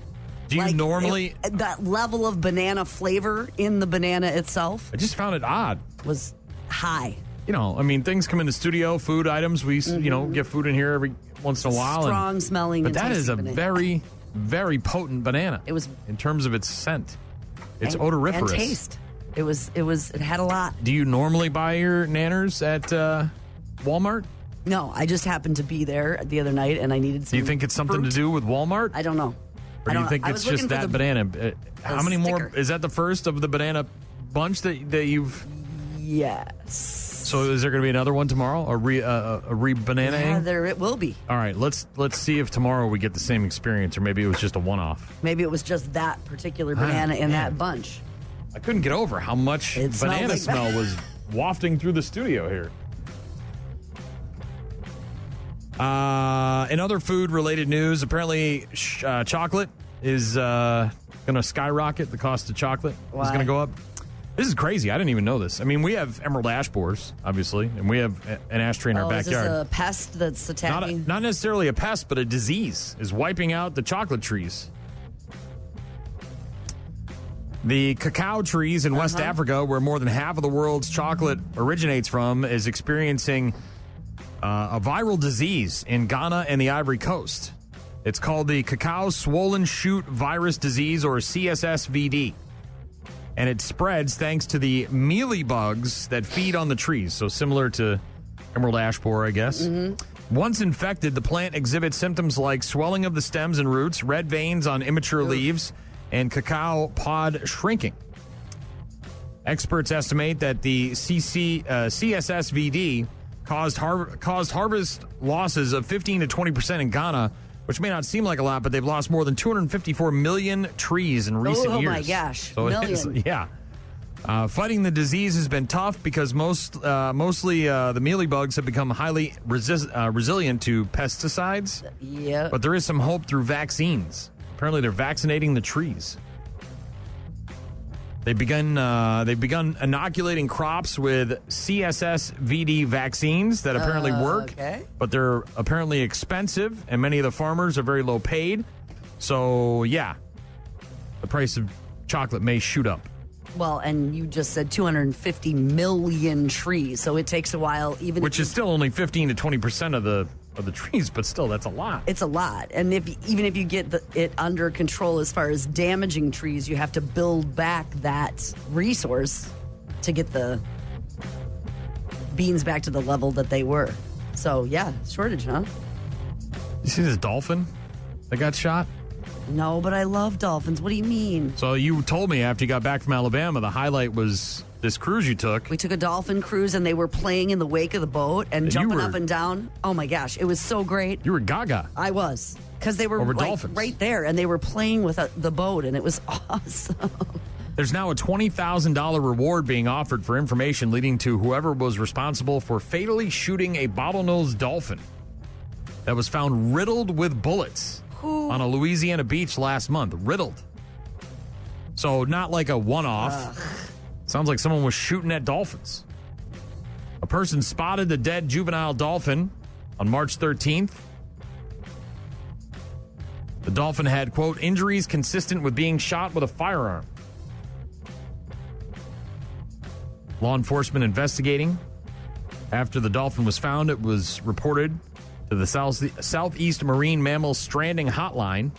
S2: Do you normally...
S3: that level of banana flavor in the banana itself...
S2: I just found it odd.
S3: ...was high.
S2: Things come in the studio, food items. We, get food in here every once in a while.
S3: Strong smelling.
S2: But that is a
S3: banana.
S2: very, very potent banana.
S3: It was...
S2: In terms of its scent. It's odoriferous.
S3: And taste. It had a lot.
S2: Do you normally buy your nanners at Walmart?
S3: No, I just happened to be there the other night and I needed some
S2: Do you think it's something to do with Walmart?
S3: I don't know.
S2: Or do you think it's just that banana? How many more? Is that the first of the banana bunch that you've...
S3: Yes.
S2: So is there going to be another one tomorrow? A re-banana?
S3: Yeah, there it will be.
S2: All right, let's see if tomorrow we get the same experience, or maybe it was just a one-off.
S3: Maybe it was just that particular banana in that bunch.
S2: I couldn't get over how much banana smell was wafting through the studio here. In other food-related news, apparently chocolate is going to skyrocket. The cost of chocolate is going to go up. This is crazy. I didn't even know this. We have emerald ash borers, obviously, and we have an ash tree in our backyard.
S3: Is this a pest that's attacking?
S2: Not necessarily a pest, but a disease is wiping out the chocolate trees. The cacao trees in West Africa, where more than half of the world's chocolate originates from, is experiencing a viral disease in Ghana and the Ivory Coast. It's called the cacao swollen shoot virus disease, or CSSVD. And it spreads thanks to the mealybugs that feed on the trees. So similar to emerald ash borer, I guess. Mm-hmm. Once infected, the plant exhibits symptoms like swelling of the stems and roots, red veins on immature leaves, and cacao pod shrinking. Experts estimate that the CSSVD caused harvest losses of 15 to 20% in Ghana, which may not seem like a lot, but they've lost more than 254 million trees in recent years.
S3: Oh, my gosh.
S2: So million. Fighting the disease has been tough because mostly the mealybugs have become highly resilient to pesticides.
S3: Yeah.
S2: But there is some hope through vaccines. Apparently, they're vaccinating the trees. They've begun inoculating crops with CSSVD vaccines that apparently work, but they're apparently expensive, and many of the farmers are very low paid. So, the price of chocolate may shoot up.
S3: Well, and you just said 250 million trees, so it takes a while.
S2: Which is still only 15 to 20% of the trees, but still, that's a lot.
S3: It's a lot. And even if you get it under control as far as damaging trees, you have to build back that resource to get the beans back to the level that they were. So, shortage, huh?
S2: You see this dolphin that got shot?
S3: No, but I love dolphins. What do you mean?
S2: So you told me after you got back from Alabama, the highlight was this cruise you took.
S3: We took a dolphin cruise, and they were playing in the wake of the boat and jumping up and down. Oh, my gosh. It was so great.
S2: You were gaga.
S3: I was. Because they were right there, and they were playing with the boat, and it was awesome.
S2: There's now a $20,000 reward being offered for information leading to whoever was responsible for fatally shooting a bottlenose dolphin that was found riddled with bullets on a Louisiana beach last month. Riddled. So not like a one-off. Sounds like someone was shooting at dolphins. A person spotted the dead juvenile dolphin on March 13th. The dolphin had, quote, injuries consistent with being shot with a firearm. Law enforcement investigating. After the dolphin was found, it was reported to the Southeast Marine Mammal Stranding Hotline.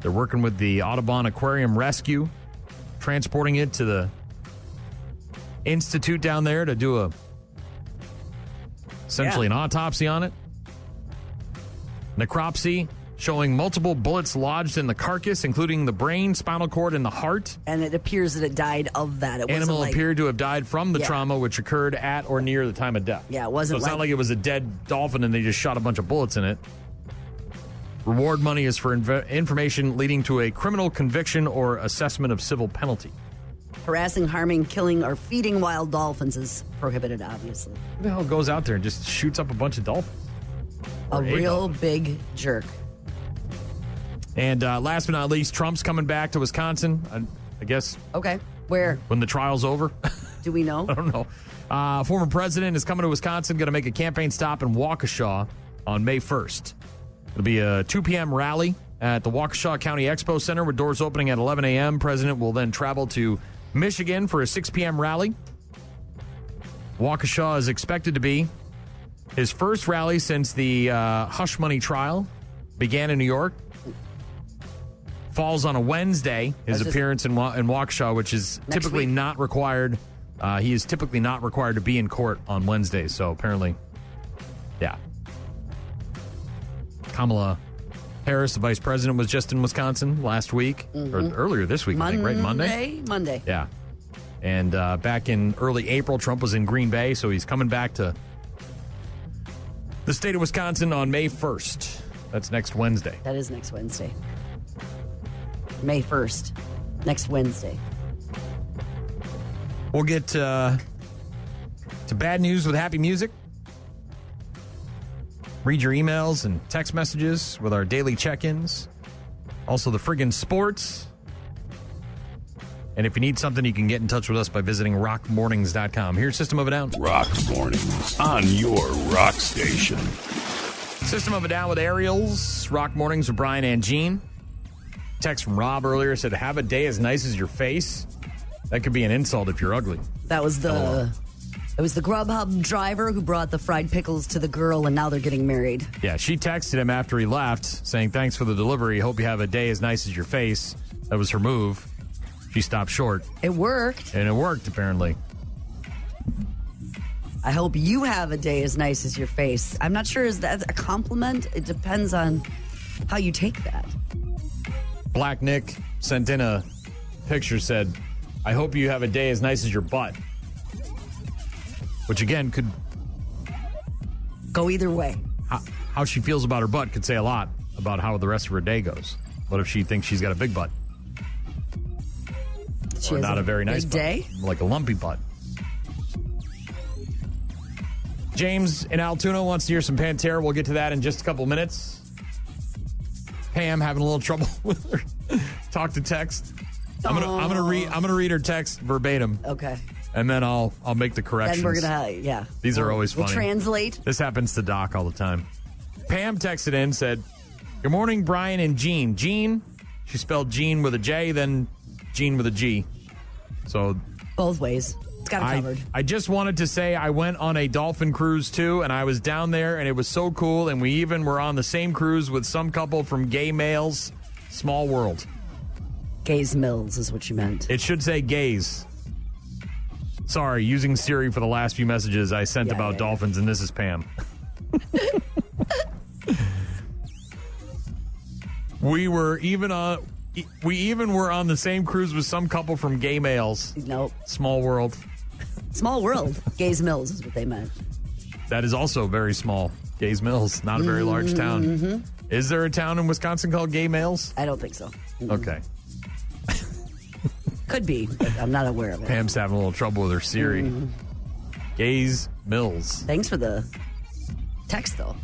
S2: They're working with the Audubon Aquarium Rescue, transporting it to the institute down there to do essentially an autopsy on it. Necropsy showing multiple bullets lodged in the carcass, including the brain, spinal cord, and the heart.
S3: And it appears that it died of that.
S2: Animal appeared to have died from the trauma, which occurred at or near the time of death.
S3: Yeah, it wasn't.
S2: So it's not like it was a dead dolphin and they just shot a bunch of bullets in it. Reward money is for information leading to a criminal conviction or assessment of civil penalty.
S3: Harassing, harming, killing, or feeding wild dolphins is prohibited, obviously.
S2: Who the hell goes out there and just shoots up a bunch of dolphins?
S3: A real big jerk.
S2: And last but not least, Trump's coming back to Wisconsin, I guess.
S3: Okay. Where?
S2: When the trial's over.
S3: Do we know?
S2: I don't know. Former president is coming to Wisconsin, going to make a campaign stop in Waukesha on May 1st. It'll be a 2 p.m. rally at the Waukesha County Expo Center with doors opening at 11 a.m. President will then travel to Michigan for a 6 p.m. rally. Waukesha is expected to be his first rally since the hush money trial began in New York. Falls on a Wednesday, his appearance in Waukesha, which is typically not required. He is typically not required to be in court on Wednesdays. So apparently, yeah. Kamala Harris, the vice president, was just in Wisconsin last week, or earlier this week, I think, right?
S3: Monday.
S2: Yeah. And back in early April, Trump was in Green Bay, so he's coming back to the state of Wisconsin on May 1st. That's next Wednesday.
S3: That is next Wednesday. May 1st. Next Wednesday.
S2: We'll get to bad news with happy music. Read your emails and text messages with our daily check-ins. Also the friggin' sports. And if you need something, you can get in touch with us by visiting rockmornings.com. Here's System of a Down.
S4: Rock Mornings on your rock station.
S2: System of a Down with Ariels. Rock Mornings with Brian and Gene. Text from Rob earlier said, have a day as nice as your face. That could be an insult if you're ugly.
S3: That was It was the Grubhub driver who brought the fried pickles to the girl, and now they're getting married.
S2: Yeah, she texted him after he left, saying, thanks for the delivery. Hope you have a day as nice as your face. That was her move. She stopped short.
S3: It worked.
S2: And it worked, apparently.
S3: I hope you have a day as nice as your face. I'm not sure, is that a compliment? It depends on how you take that.
S2: Black Nick sent in a picture, said, I hope you have a day as nice as your butt. Which, again, could
S3: go either way.
S2: How she feels about her butt could say a lot about how the rest of her day goes. What if she thinks she's got a big butt?
S3: She
S2: or not a very nice
S3: day?
S2: butt. Like a lumpy butt. James in Altoona wants to hear some Pantera. We'll get to that in just a couple minutes. Pam having a little trouble with her talk to text. I'm gonna read her text verbatim.
S3: Okay.
S2: And then I'll make the corrections.
S3: Then we're gonna
S2: These are always funny.
S3: We'll translate.
S2: This happens to Doc all the time. Pam texted in, said, good morning, Brian and Gene. Gene, she spelled Gene with a J, then Gene with a G. So
S3: both ways. It's got it covered.
S2: I just wanted to say I went on a dolphin cruise too, and I was down there, and it was so cool, and we even were on the same cruise with some couple from Gay Males. Small world.
S3: Gays Mills is what you meant.
S2: It should say gays. Sorry, using Siri for the last few messages I sent about dolphins, and this is Pam. We even were on the same cruise with some couple from Gay Males.
S3: Nope.
S2: Small world.
S3: Small world. Gays Mills is what they meant.
S2: That is also very small. Gays Mills, not a very large town.
S3: Mm-hmm.
S2: Is there a town in Wisconsin called Gay Males?
S3: I don't think so. Mm-hmm.
S2: Okay.
S3: Could be, but I'm not aware of it.
S2: Pam's having a little trouble with her Siri. Gays Mills.
S3: Thanks for the text, though.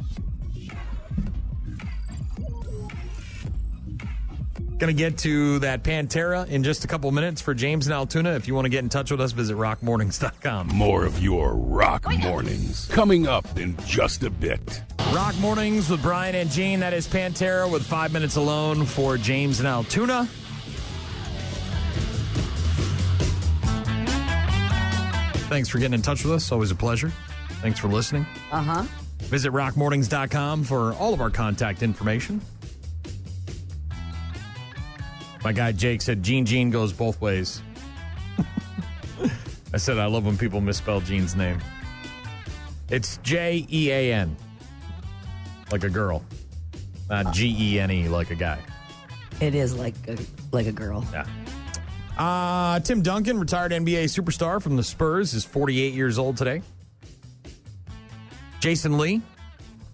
S2: Going to get to that Pantera in just a couple minutes for James and Altoona. If you want to get in touch with us, visit rockmornings.com.
S4: More of your Rock Mornings coming up in just a bit.
S2: Rock Mornings with Brian and Gene. That is Pantera with 5 minutes alone for James and Altoona. Thanks for getting in touch with us. Always a pleasure. Thanks for listening.
S3: Uh-huh.
S2: Visit rockmornings.com for all of our contact information. My guy Jake said Gene goes both ways. I said I love when people misspell Gene's name. It's Jean. Like a girl. Not Gene like a guy.
S3: It is like a girl.
S2: Yeah. Tim Duncan, retired NBA superstar from the Spurs, is 48 years old today. Jason Lee,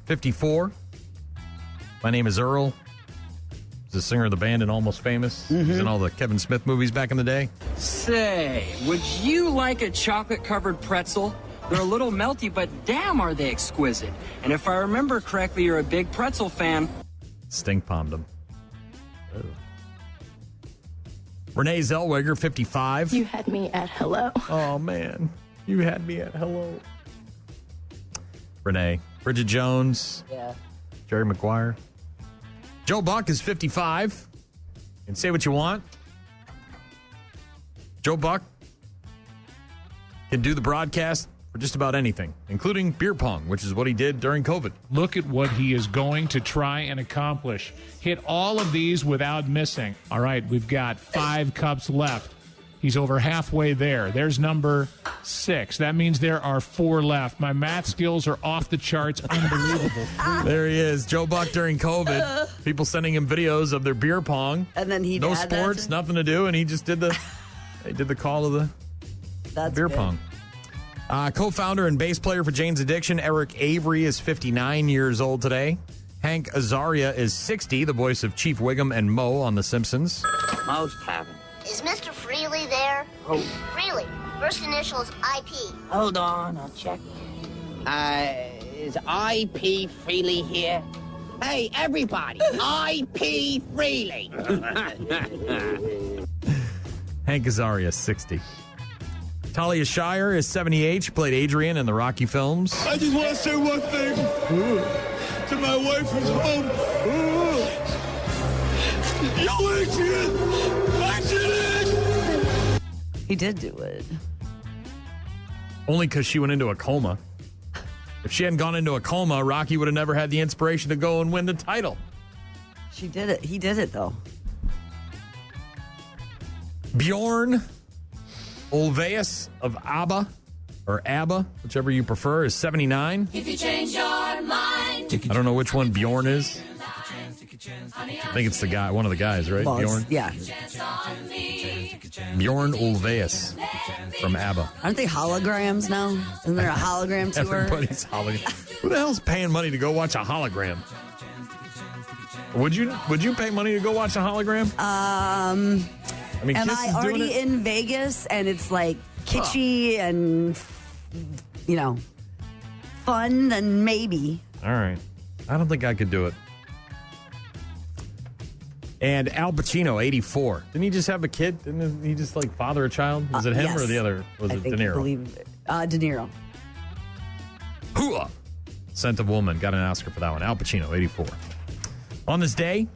S2: 54. My name is Earl. He's the singer of the band in Almost Famous. He's in all the Kevin Smith movies back in the day.
S17: Say, would you like a chocolate-covered pretzel? They're a little melty, but damn are they exquisite. And if I remember correctly, you're a big pretzel fan.
S2: Stink palmed him. Oh. Renee Zellweger, 55.
S18: You had me at hello.
S2: Oh, man. You had me at hello. Renee. Bridget Jones.
S3: Yeah.
S2: Jerry Maguire. Joe Buck is 55. And say what you want. Joe Buck can do the broadcast for just about anything, including beer pong, which is what he did during COVID.
S19: Look at what he is going to try and accomplish. Hit all of these without missing. All right, we've got 5 cups left. He's over halfway there. There's number 6. That means there are 4 left. My math skills are off the charts. Unbelievable.
S2: There he is, Joe Buck during COVID. People sending him videos of their beer pong.
S3: And then he
S2: no sports, nothing to do, and he just did the call of the beer pong. Co-founder and bass player for Jane's Addiction, Eric Avery, is 59 years old today. Hank Azaria is 60, the voice of Chief Wiggum and Moe on The Simpsons.
S20: Most haven't.
S21: Is Mr. Freely there?
S20: Oh.
S21: Freely. First initial is IP.
S20: Hold on, I'll check. Is IP Freely here? Hey, everybody, IP Freely.
S2: Hank Azaria, 60. Talia Shire is 78. She played Adrian in the Rocky films.
S22: I just want to say one thing to my wife who's home. Yo, Adrian!
S3: He did do it.
S2: Only because she went into a coma. If she hadn't gone into a coma, Rocky would have never had the inspiration to go and win the title.
S3: She did it. He did it, though.
S2: Bjorn Ulvaeus of ABBA, or ABBA, whichever you prefer, is 79.
S23: If you change your mind.
S2: I don't know which one Bjorn is. I think it's the guy, one of the guys, right? Bjorn?
S3: Yeah.
S2: Bjorn Ulvaeus from ABBA.
S3: Aren't they holograms now? Isn't there a hologram tour?
S2: Everybody's hologram. Who the hell's paying money to go watch a hologram? Would you pay money to go watch a hologram?
S3: I mean, am I already in Vegas and it's like kitschy and, fun? Then maybe.
S2: All right. I don't think I could do it. And Al Pacino, 84. Didn't he just have a kid? Didn't he just father a child? Was it him or the other? Was it De Niro?
S3: De Niro.
S2: Hooah! Scent of Woman. Got an Oscar for that one. Al Pacino, 84. On this day,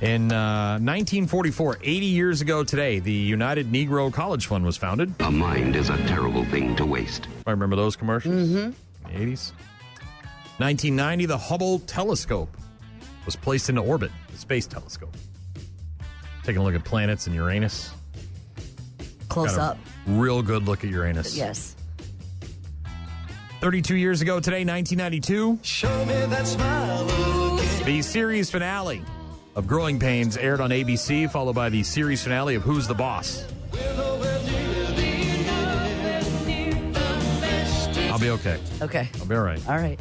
S2: in 1944, 80 years ago today, the United Negro College Fund was founded.
S24: A mind is a terrible thing to waste.
S2: I remember those commercials?
S3: Mm-hmm.
S2: In the 80s. 1990, the Hubble telescope was placed into orbit, the space telescope. Taking a look at planets and Uranus.
S3: Close up.
S2: Real good look at Uranus.
S3: Yes.
S2: 32 years ago today, 1992.
S22: Show me that smile again.
S2: The series finale of Growing Pains aired on ABC, followed by the series finale of Who's the Boss? I'll be okay.
S3: Okay.
S2: I'll be all right.
S3: All right.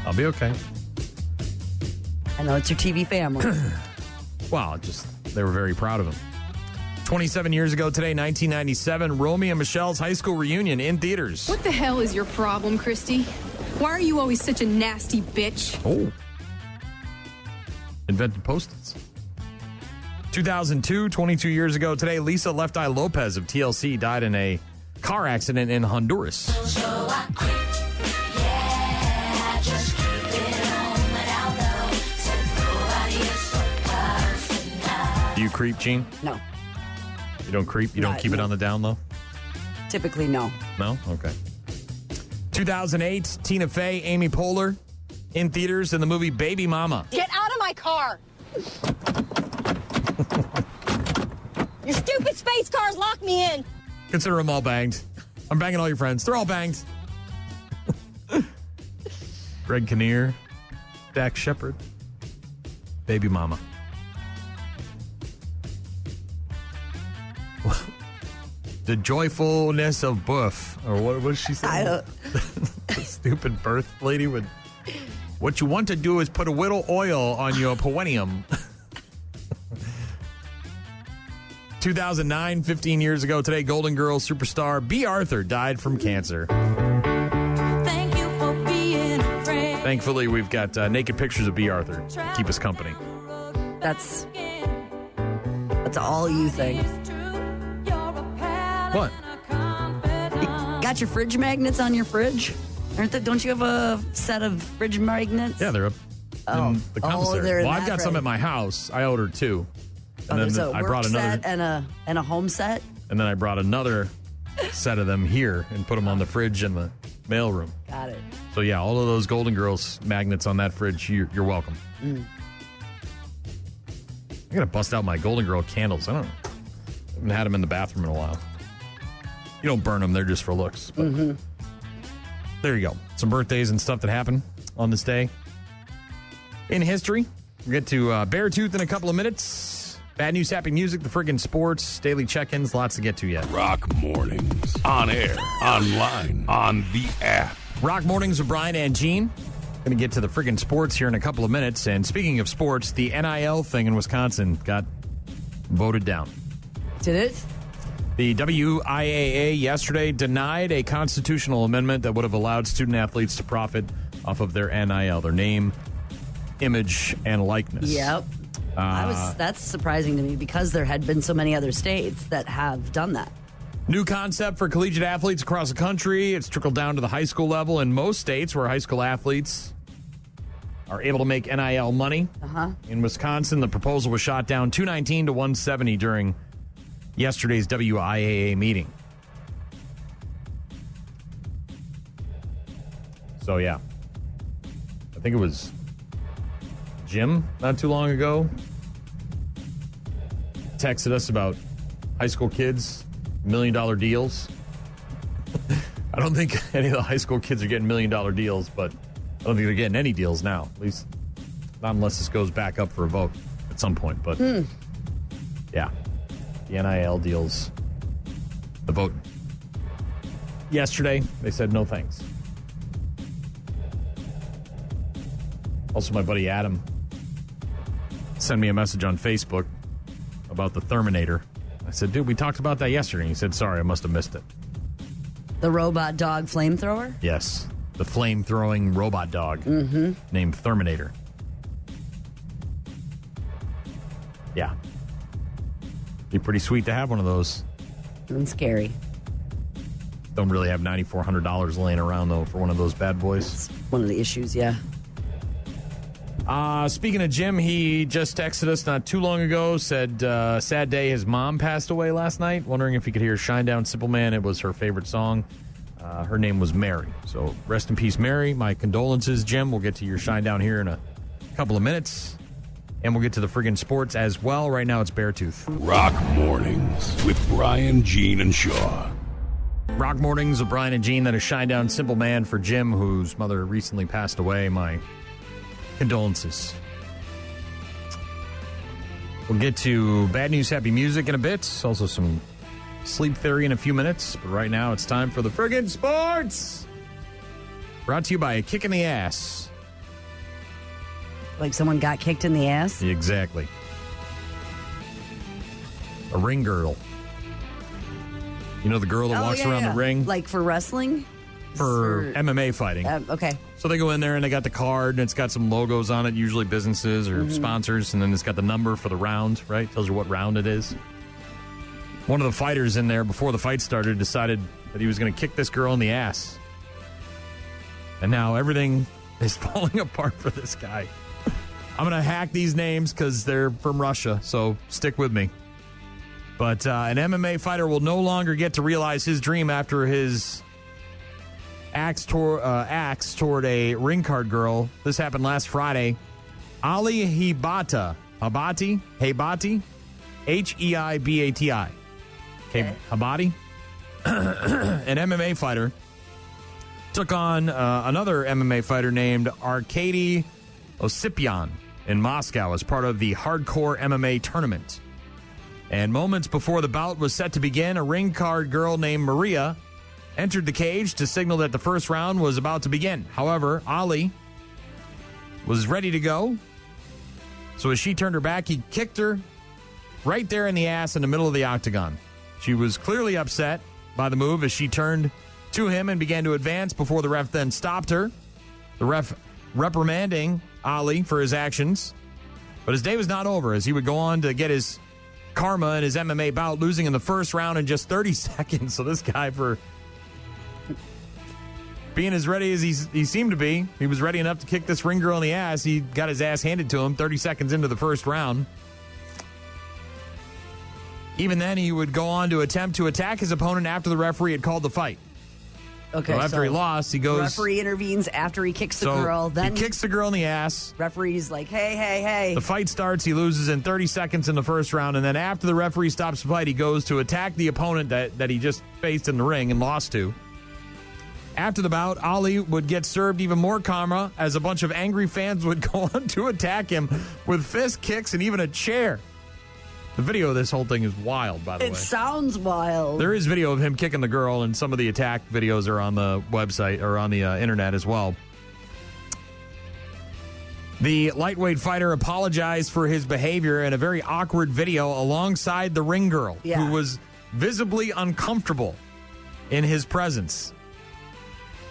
S2: I'll be okay.
S3: I know it's your TV family.
S2: Well, they were very proud of him. 27 years ago today, 1997, Romeo and Michelle's high school reunion in theaters.
S13: What the hell is your problem, Christy? Why are you always such a nasty bitch?
S2: Oh. Invented Post-its. 2002, 22 years ago today, Lisa Left Eye Lopez of TLC died in a car accident in Honduras. Do you creep, Gene?
S3: No.
S2: You don't creep? You don't keep it on the down low?
S3: Typically, no.
S2: No? Okay. 2008, Tina Fey, Amy Poehler in theaters in the movie Baby Mama.
S25: Get out of my car! Your stupid space cars lock me in!
S2: Consider them all banged. I'm banging all your friends. They're all banged. Greg Kinnear, Dax Shepard, Baby Mama. The joyfulness of birth, or what did she say?
S3: I don't.
S2: The stupid birth lady would. What you want to do is put a little oil on your perineum. 2009, 15 years ago today, Golden Girls superstar B. Arthur died from cancer.
S23: Thank you for being a friend.
S2: Thankfully, we've got naked pictures of B. Arthur to keep us company.
S3: That's all you think.
S2: What?
S3: You got your fridge magnets on your fridge? Don't you have a set of fridge magnets?
S2: Yeah, they're up in the commissary.
S3: they're in
S2: I've
S3: that
S2: got some
S3: fridge.
S2: at my house. I ordered 2. And
S3: There's
S2: then
S3: a
S2: I
S3: work
S2: brought another
S3: set and a home set.
S2: And then I brought another set of them here and put them on the fridge in the mailroom.
S3: Got it.
S2: So yeah, all of those Golden Girls magnets on that fridge, you're welcome. I gotta bust out my Golden Girl candles. I haven't had them in the bathroom in a while. You don't burn them; they're just for looks. But there you go. Some birthdays and stuff that happened on this day in history. We'll get to Beartooth in a couple of minutes. Bad news, happy music, the friggin' sports, daily check-ins, lots to get to yet.
S4: Rock Mornings. On air, online, on the app.
S2: Rock Mornings with Brian and Gene. Going to get to the friggin' sports here in a couple of minutes. And speaking of sports, the NIL thing in Wisconsin got voted down.
S3: Did it?
S2: The WIAA yesterday denied a constitutional amendment that would have allowed student athletes to profit off of their NIL, their name, image, and likeness.
S3: Yep. That's surprising to me because there had been so many other states that have done that.
S2: New concept for collegiate athletes across the country. It's trickled down to the high school level in most states where high school athletes are able to make NIL money. In Wisconsin, the proposal was shot down 219 to 170 during yesterday's WIAA meeting. So, yeah. I think it was Jim not too long ago texted us about high school kids, $1 million deals. I don't think any of the high school kids are getting $1 million deals, but I don't think they're getting any deals now, at least not unless this goes back up for a vote at some point. But yeah, the NIL deals, the vote yesterday, they said no thanks. Also, my buddy Adam sent me a message on Facebook about the Terminator. I said, dude, we talked about that yesterday. And he said, sorry, I must have missed it.
S3: The robot dog flamethrower?
S2: Yes, the flame-throwing robot dog named Terminator. Yeah. Be pretty sweet to have one of those.
S3: And scary.
S2: Don't really have $9,400 laying around, though, for one of those bad boys.
S3: It's one of the issues, yeah.
S2: Speaking of Jim, he just texted us not too long ago, said, sad day, his mom passed away last night. Wondering if he could hear Shinedown Simple Man. It was her favorite song. Her name was Mary. So rest in peace, Mary. My condolences, Jim. We'll get to your Shinedown here in a couple of minutes. And we'll get to the friggin' sports as well. Right now, it's Beartooth.
S4: Rock Mornings with Brian, Gene, and Shaw.
S2: Rock Mornings with Brian and Gene. That is Shinedown Simple Man for Jim, whose mother recently passed away. My condolences. We'll get to bad news, happy music in a bit. Also some sleep theory in a few minutes. But right now, it's time for the friggin' sports. Brought to you by a kick in the ass.
S3: Like someone got kicked in the ass?
S2: Exactly. A ring girl. You know the girl that walks around the ring?
S3: Like for wrestling?
S2: For MMA fighting.
S3: Okay.
S2: So they go in there and they got the card and it's got some logos on it, usually businesses or sponsors, and then it's got the number for the round, right? Tells you what round it is. One of the fighters in there before the fight started decided that he was going to kick this girl in the ass. And now everything is falling apart for this guy. I'm going to hack these names because they're from Russia, so stick with me. But an MMA fighter will no longer get to realize his dream after his axe toward a ring card girl. This happened last Friday. Ali Heibati, Heibati, Heibati. Okay, Heibati, an MMA fighter, took on another MMA fighter named Arkady Osipyan in Moscow as part of the Hardcore MMA tournament. And moments before the bout was set to begin, a ring card girl named Maria entered the cage to signal that the first round was about to begin. However, Ali was ready to go. So as she turned her back, he kicked her right there in the ass in the middle of the octagon. She was clearly upset by the move as she turned to him and began to advance before the ref then stopped her. The ref reprimanding Ali for his actions. But his day was not over as he would go on to get his karma in his MMA bout, losing in the first round in just 30 seconds. So this guy, for being as ready as he seemed to be, he was ready enough to kick this ring girl in the ass. He got his ass handed to him 30 seconds into the first round. Even then, he would go on to attempt to attack his opponent after the referee had called the fight.
S3: Okay,
S2: so after he lost, he goes...
S3: Referee intervenes after he kicks the girl. Then
S2: he kicks the girl in the ass.
S3: Referee's like, hey.
S2: The fight starts. He loses in 30 seconds in the first round. And then after the referee stops the fight, he goes to attack the opponent that he just faced in the ring and lost to. After the bout, Ali would get served even more karma as a bunch of angry fans would go on to attack him with fist kicks and even a chair. The video of this whole thing is wild, by the way.
S3: It sounds wild.
S2: There is video of him kicking the girl, and some of the attack videos are on the website or on the internet as well. The lightweight fighter apologized for his behavior in a very awkward video alongside the ring girl, who was visibly uncomfortable in his presence.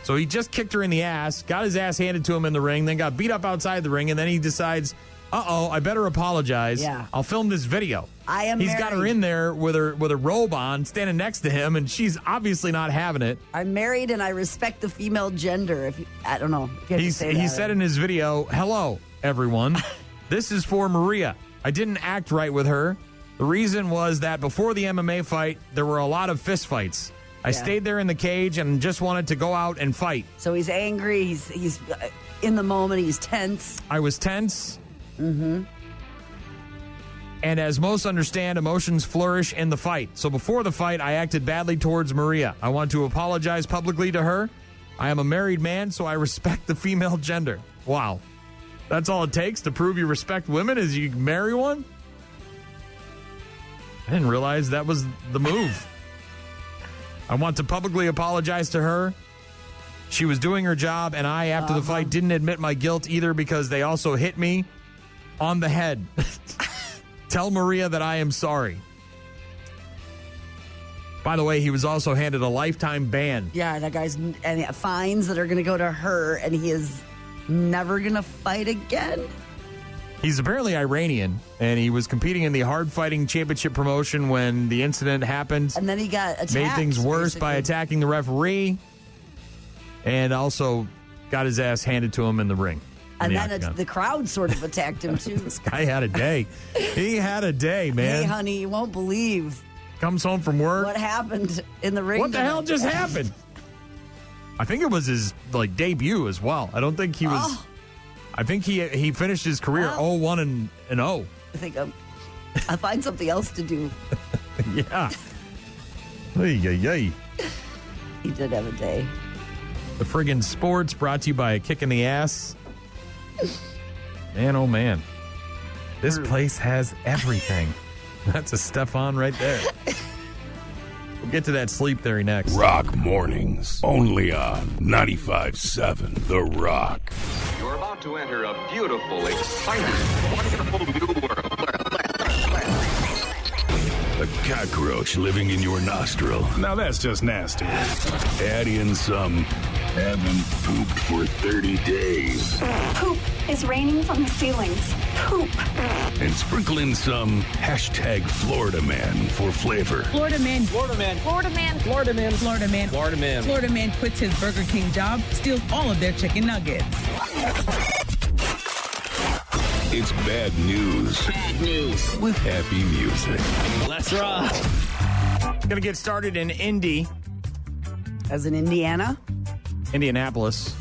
S2: So he just kicked her in the ass, got his ass handed to him in the ring, then got beat up outside the ring, and then he decides, I better apologize.
S3: Yeah.
S2: I'll film this video.
S3: He's
S2: got her in there with a robe on, standing next to him, and she's obviously not having it.
S3: I'm married and I respect the female gender. I don't know.
S2: He said in his video, "Hello, everyone. This is for Maria. I didn't act right with her. The reason was that before the MMA fight, there were a lot of fist fights. I stayed there in the cage and just wanted to go out and fight."
S3: So he's angry. He's in the moment. He's tense.
S2: I was tense.
S3: Mm-hmm.
S2: And as most understand, emotions flourish in the fight. So before the fight, I acted badly towards Maria. I want to apologize publicly to her. I am a married man, so I respect the female gender. Wow. That's all it takes to prove you respect women, is you marry one? I didn't realize that was the move. I want to publicly apologize to her. She was doing her job, and I, after the fight, didn't admit my guilt either because they also hit me on the head. Tell Maria that I am sorry. By the way, he was also handed a lifetime ban.
S3: Yeah, that guy's and fines that are going to go to her, and he is never going to fight again.
S2: He's apparently Iranian, and he was competing in the hard fighting championship promotion when the incident happened.
S3: And then he got attacked.
S2: Made things worse by attacking the referee, and also got his ass handed to him in the ring.
S3: And then the crowd sort of attacked him, too.
S2: This guy had a day. He had a day, man.
S3: Hey, honey, you won't believe.
S2: Comes home from work.
S3: What happened in the ring?
S2: What the hell just happened? I think it was his debut as well. I don't think he was. Oh. I think he finished his career 0-1 and 0.
S3: I think I'll find something else to do.
S2: Yeah. Hey.
S3: He did have a day.
S2: The friggin' sports brought to you by a kick in the ass. Man, oh man. This place has everything. That's a Stefan right there. We'll get to that sleep theory next.
S4: Rock Mornings, only on 95.7 The Rock.
S1: You're about to enter a beautiful, exciting, wonderful new world.
S4: A cockroach living in your nostril.
S5: Now that's just nasty.
S4: Add in some haven't pooped for 30 days.
S6: Poop is raining from the ceilings. Poop.
S4: And sprinkle in some hashtag Florida Man for flavor.
S7: Florida Man.
S6: Florida Man. Florida Man.
S7: Florida Man. Florida Man.
S1: Florida Man.
S7: Florida Man quits his Burger King job, steals all of their chicken nuggets.
S4: It's bad news.
S1: Bad news.
S4: With happy music.
S1: Let's rock.
S2: Gonna get started in Indy.
S3: As in Indiana?
S2: Indianapolis.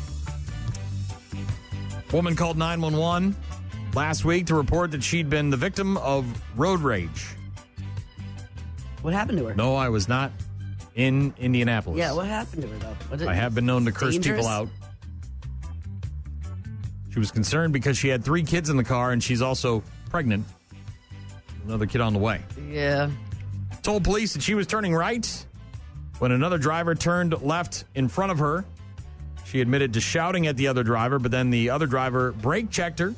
S2: Woman called 911 last week to report that she'd been the victim of road rage.
S3: What happened to her?
S2: No, I was not in Indianapolis.
S3: Yeah, what happened to her, though?
S2: I have been known to curse people out. She was concerned because she had 3 kids in the car, and she's also pregnant. Another kid on the way.
S3: Yeah.
S2: Told police that she was turning right when another driver turned left in front of her. She admitted to shouting at the other driver, but then the other driver brake checked her,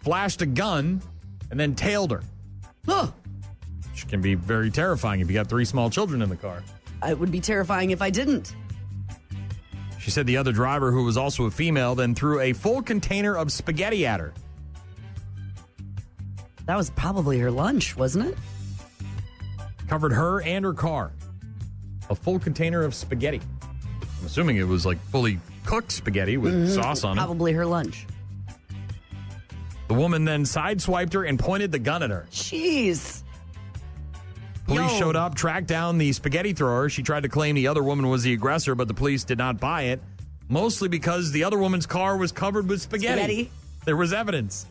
S2: flashed a gun, and then tailed her.
S3: Huh.
S2: Which can be very terrifying if you got 3 small children in the car.
S3: It would be terrifying if I didn't.
S2: She said the other driver, who was also a female, then threw a full container of spaghetti at her.
S3: That was probably her lunch, wasn't it?
S2: Covered her and her car. A full container of spaghetti. I'm assuming it was like fully cooked spaghetti with sauce on it.
S3: Probably her lunch.
S2: The woman then sideswiped her and pointed the gun at her.
S3: Jeez.
S2: Police showed up, tracked down the spaghetti thrower. She tried to claim the other woman was the aggressor, but the police did not buy it, mostly because the other woman's car was covered with spaghetti. There was evidence.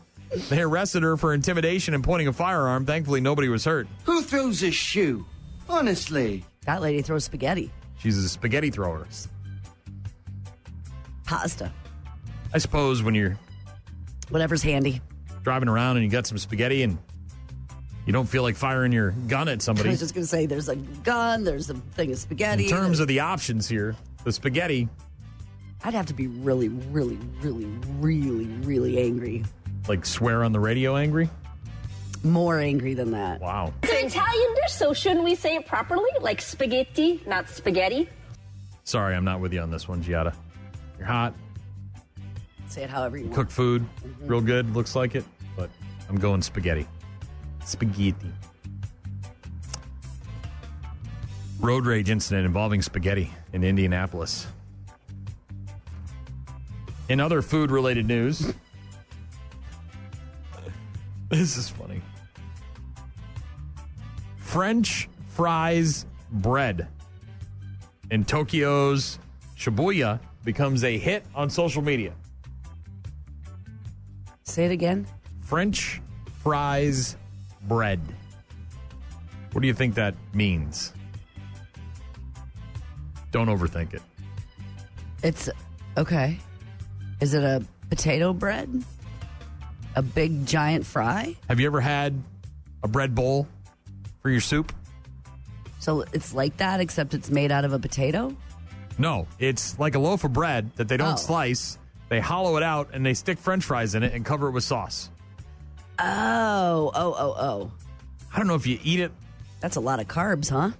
S2: They arrested her for intimidation and pointing a firearm. Thankfully, nobody was hurt.
S5: Who throws a shoe? Honestly.
S3: That lady throws spaghetti.
S2: She's a spaghetti thrower.
S3: Pasta.
S2: I suppose when you're
S3: whatever's handy,
S2: driving around and you got some spaghetti and you don't feel like firing your gun at somebody.
S3: I was just going to say, there's a gun, there's a thing of spaghetti.
S2: In terms of the options here, the spaghetti.
S3: I'd have to be really, really, really, really, really angry.
S2: Like swear on the radio angry?
S3: More angry than that.
S2: Wow.
S25: It's an Italian dish, so shouldn't we say it properly? Like spaghetti, not spaghetti?
S2: Sorry, I'm not with you on this one, Giada. You're hot.
S3: Say it however you want.
S2: Cook food, real good, looks like it, but I'm going spaghetti. Spaghetti. Road rage incident involving spaghetti in Indianapolis. In other food-related news, this is funny. French fries bread in Tokyo's Shibuya becomes a hit on social media.
S3: Say it again.
S2: French fries bread. What do you think that means? Don't overthink it.
S3: It's okay. Is it a potato bread? A big giant fry?
S2: Have you ever had a bread bowl for your soup?
S3: So it's like that, except it's made out of a potato?
S2: No, it's like a loaf of bread that they don't slice. They hollow it out and they stick French fries in it and cover it with sauce.
S3: Oh.
S2: I don't know if you eat it.
S3: That's a lot of carbs, huh?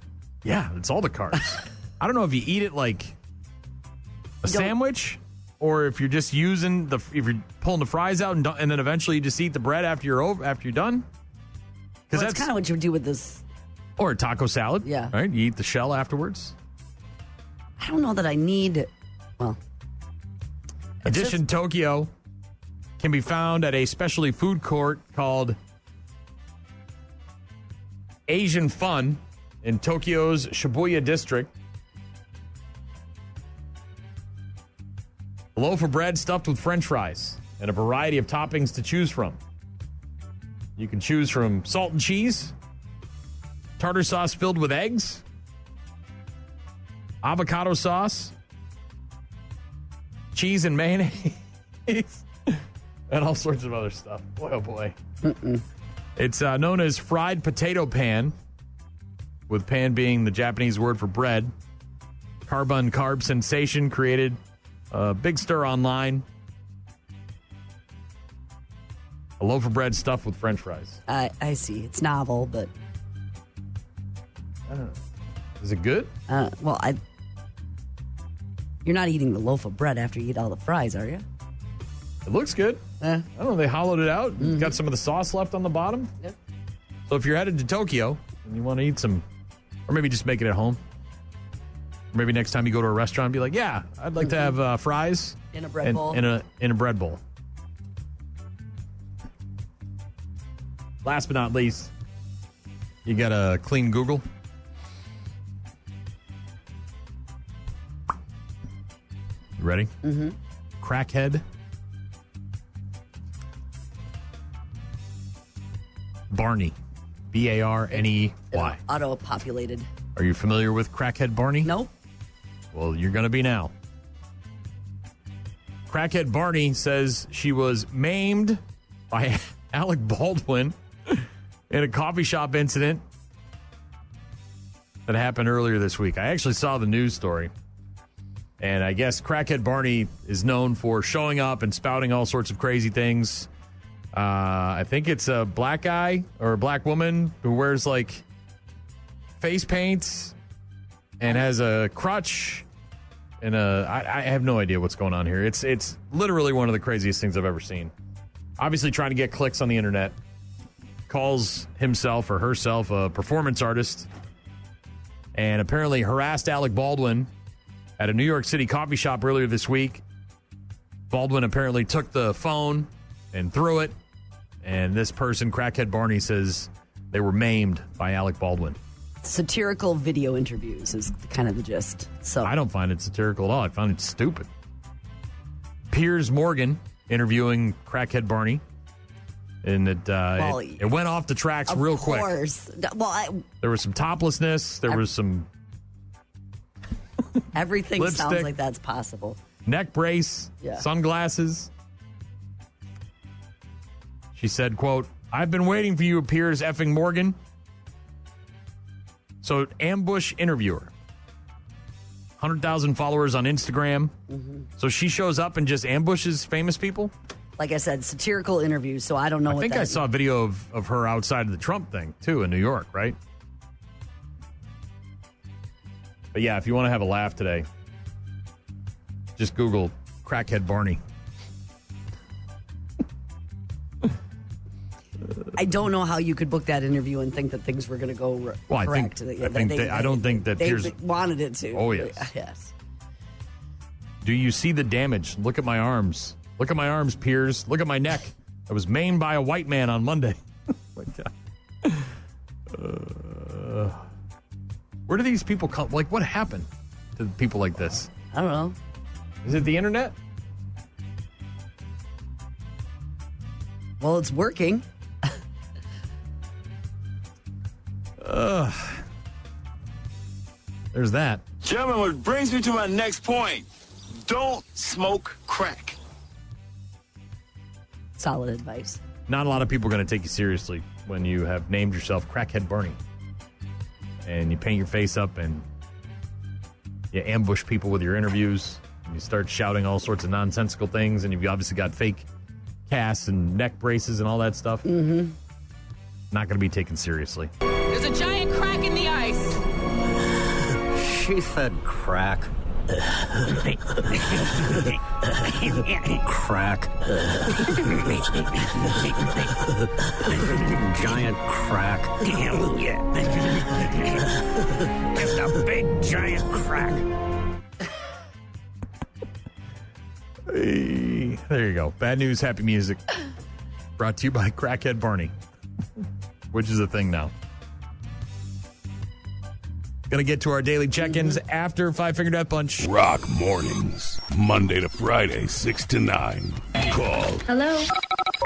S2: Yeah, it's all the carbs. I don't know if you eat it like a sandwich or if you're just using if you're pulling the fries out and then eventually you just eat the bread after you're done.
S3: Because that's kind of what you would do with this.
S2: Or a taco salad.
S3: Yeah.
S2: Right? You eat the shell afterwards.
S3: I don't know that I need. Well.
S2: Edition Tokyo can be found at a specialty food court called Asian Fun in Tokyo's Shibuya district. A loaf of bread stuffed with French fries and a variety of toppings to choose from. You can choose from salt and cheese, tartar sauce filled with eggs, avocado sauce, cheese and mayonnaise, and all sorts of other stuff. Boy, oh boy. It's known as fried potato pan, with pan being the Japanese word for bread. Carb sensation created a big stir online. A loaf of bread stuffed with French fries.
S3: I see. It's novel, but
S2: I don't know. Is it good?
S3: You're not eating the loaf of bread after you eat all the fries, are you?
S2: It looks good. I don't know. They hollowed it out. Got some of the sauce left on the bottom.
S3: Yep.
S2: So if you're headed to Tokyo and you want to eat some, or maybe just make it at home. Or maybe next time you go to a restaurant, be like, yeah, I'd like to have fries
S3: in a bread bowl.
S2: In a bread bowl. Last but not least, you got a clean Google. You ready?
S3: Mm-hmm.
S2: Crackhead. Barney. Barney.
S3: Auto-populated.
S2: Are you familiar with Crackhead Barney?
S3: Nope.
S2: Well, you're going to be now. Crackhead Barney says she was maimed by Alec Baldwin in a coffee shop incident that happened earlier this week. I actually saw the news story. And I guess Crackhead Barney is known for showing up and spouting all sorts of crazy things. I think it's a black guy or a black woman who wears like face paints and has a crutch and I have no idea what's going on here. It's literally one of the craziest things I've ever seen. Obviously trying to get clicks on the internet. Calls himself or herself a performance artist and apparently harassed Alec Baldwin at a New York City coffee shop earlier this week. Baldwin apparently took the phone and threw it. And this person, Crackhead Barney, says they were maimed by Alec Baldwin.
S3: Satirical video interviews is kind of the gist. So
S2: I don't find it satirical at all. I find it stupid. Piers Morgan interviewing Crackhead Barney. And it went off the tracks real quick. Of course. Well, there was some toplessness. There was some...
S3: Everything
S2: lipstick,
S3: sounds like that's possible.
S2: Neck brace, sunglasses. She said, quote, "I've been waiting for you, Piers effing Morgan." So, ambush interviewer. 100,000 followers on Instagram. Mm-hmm. So she shows up and just ambushes famous people?
S3: Like I said, satirical interviews, so I don't know
S2: I think I saw a video of her outside of the Trump thing, too, in New York, right? But yeah, if you want to have a laugh today, just Google Crackhead Barney.
S3: I don't know how you could book that interview and think that things were going to go correct.
S2: I don't think that
S3: they wanted it to.
S2: Oh, yes.
S3: Yes.
S2: Do you see the damage? Look at my arms. Look at my arms, Piers. Look at my neck. I was maimed by a white man on Monday. Oh, my God. Where do these people come? Like, what happened to people like this?
S3: I don't know.
S2: Is it the internet?
S3: Well, it's working.
S2: There's that.
S22: Gentlemen, what brings me to my next point. Don't smoke crack.
S3: Solid advice.
S2: Not a lot of people are going to take you seriously when you have named yourself Crackhead Barney. And you paint your face up and you ambush people with your interviews. And you start shouting all sorts of nonsensical things. And you've obviously got fake casts and neck braces and all that stuff.
S3: Mm-hmm.
S2: Not going to be taken seriously.
S7: There's a giant crack in the ice.
S15: She said crack. Crack. Giant crack. Just a big giant crack.
S2: Hey, there you go. Bad news, happy music. Brought to you by Crackhead Barney, which is a thing now. Going to get to our daily check-ins after Five Finger Death Punch.
S4: Rock mornings, Monday to Friday, 6 to 9. Call.
S25: Hello.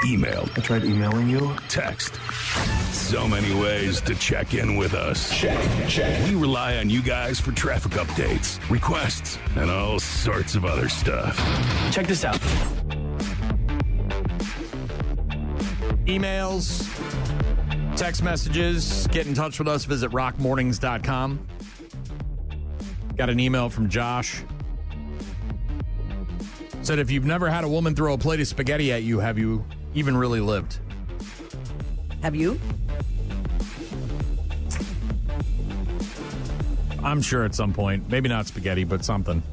S4: Email.
S8: I tried emailing you.
S4: Text. So many ways to check in with us.
S8: Check.
S4: We rely on you guys for traffic updates, requests, and all sorts of other stuff.
S8: Check this out.
S2: Emails, text messages, get in touch with us, visit rockmornings.com. Got an email from Josh. Said, if you've never had a woman throw a plate of spaghetti at you, have you even really lived?
S3: Have you?
S2: I'm sure at some point. Maybe not spaghetti, but something.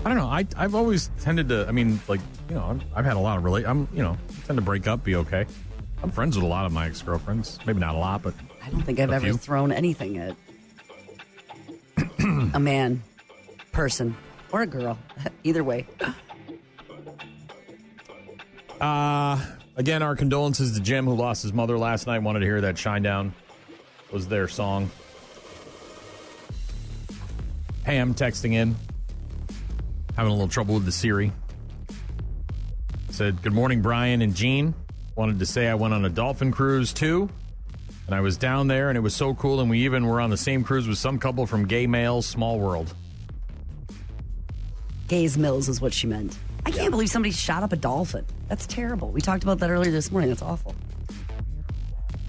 S2: I don't know. I've always tended to, I've had a lot of I tend to break up, be okay. I'm friends with a lot of my ex-girlfriends. Maybe not a lot, but
S3: I don't think I've ever thrown anything at a man, person, or a girl. Either way.
S2: Again, our condolences to Jim, who lost his mother last night. Wanted to hear that Shinedown was their song. Pam texting in. Having a little trouble with the Siri. Said, good morning, Brian and Gene. Wanted to say I went on a dolphin cruise, too. And I was down there, and it was so cool. And we even were on the same cruise with some couple from Gay Males Small World.
S3: Gays Mills is what she meant. I can't believe somebody shot up a dolphin. That's terrible. We talked about that earlier this morning. That's awful.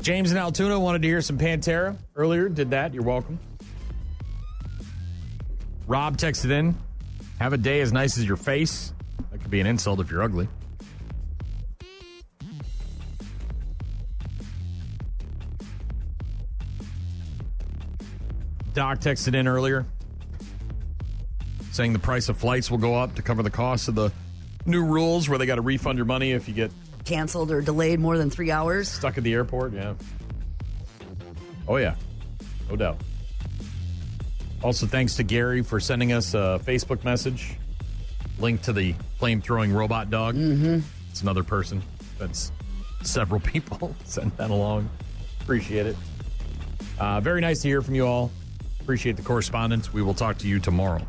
S2: James in Altoona wanted to hear some Pantera earlier. Did that. You're welcome. Rob texted in, have a day as nice as your face. That could be an insult if you're ugly. Doc texted in earlier saying the price of flights will go up to cover the cost of the new rules where they got to refund your money if you get
S3: canceled or delayed more than 3 hours.
S2: Stuck at the airport, yeah. Oh, yeah. No doubt. Also, thanks to Gary for sending us a Facebook message. Link to the flame-throwing robot dog.
S3: Mm-hmm.
S2: It's another person. That's several people sent that along. Appreciate it. Very nice to hear from you all. Appreciate the correspondence. We will talk to you tomorrow.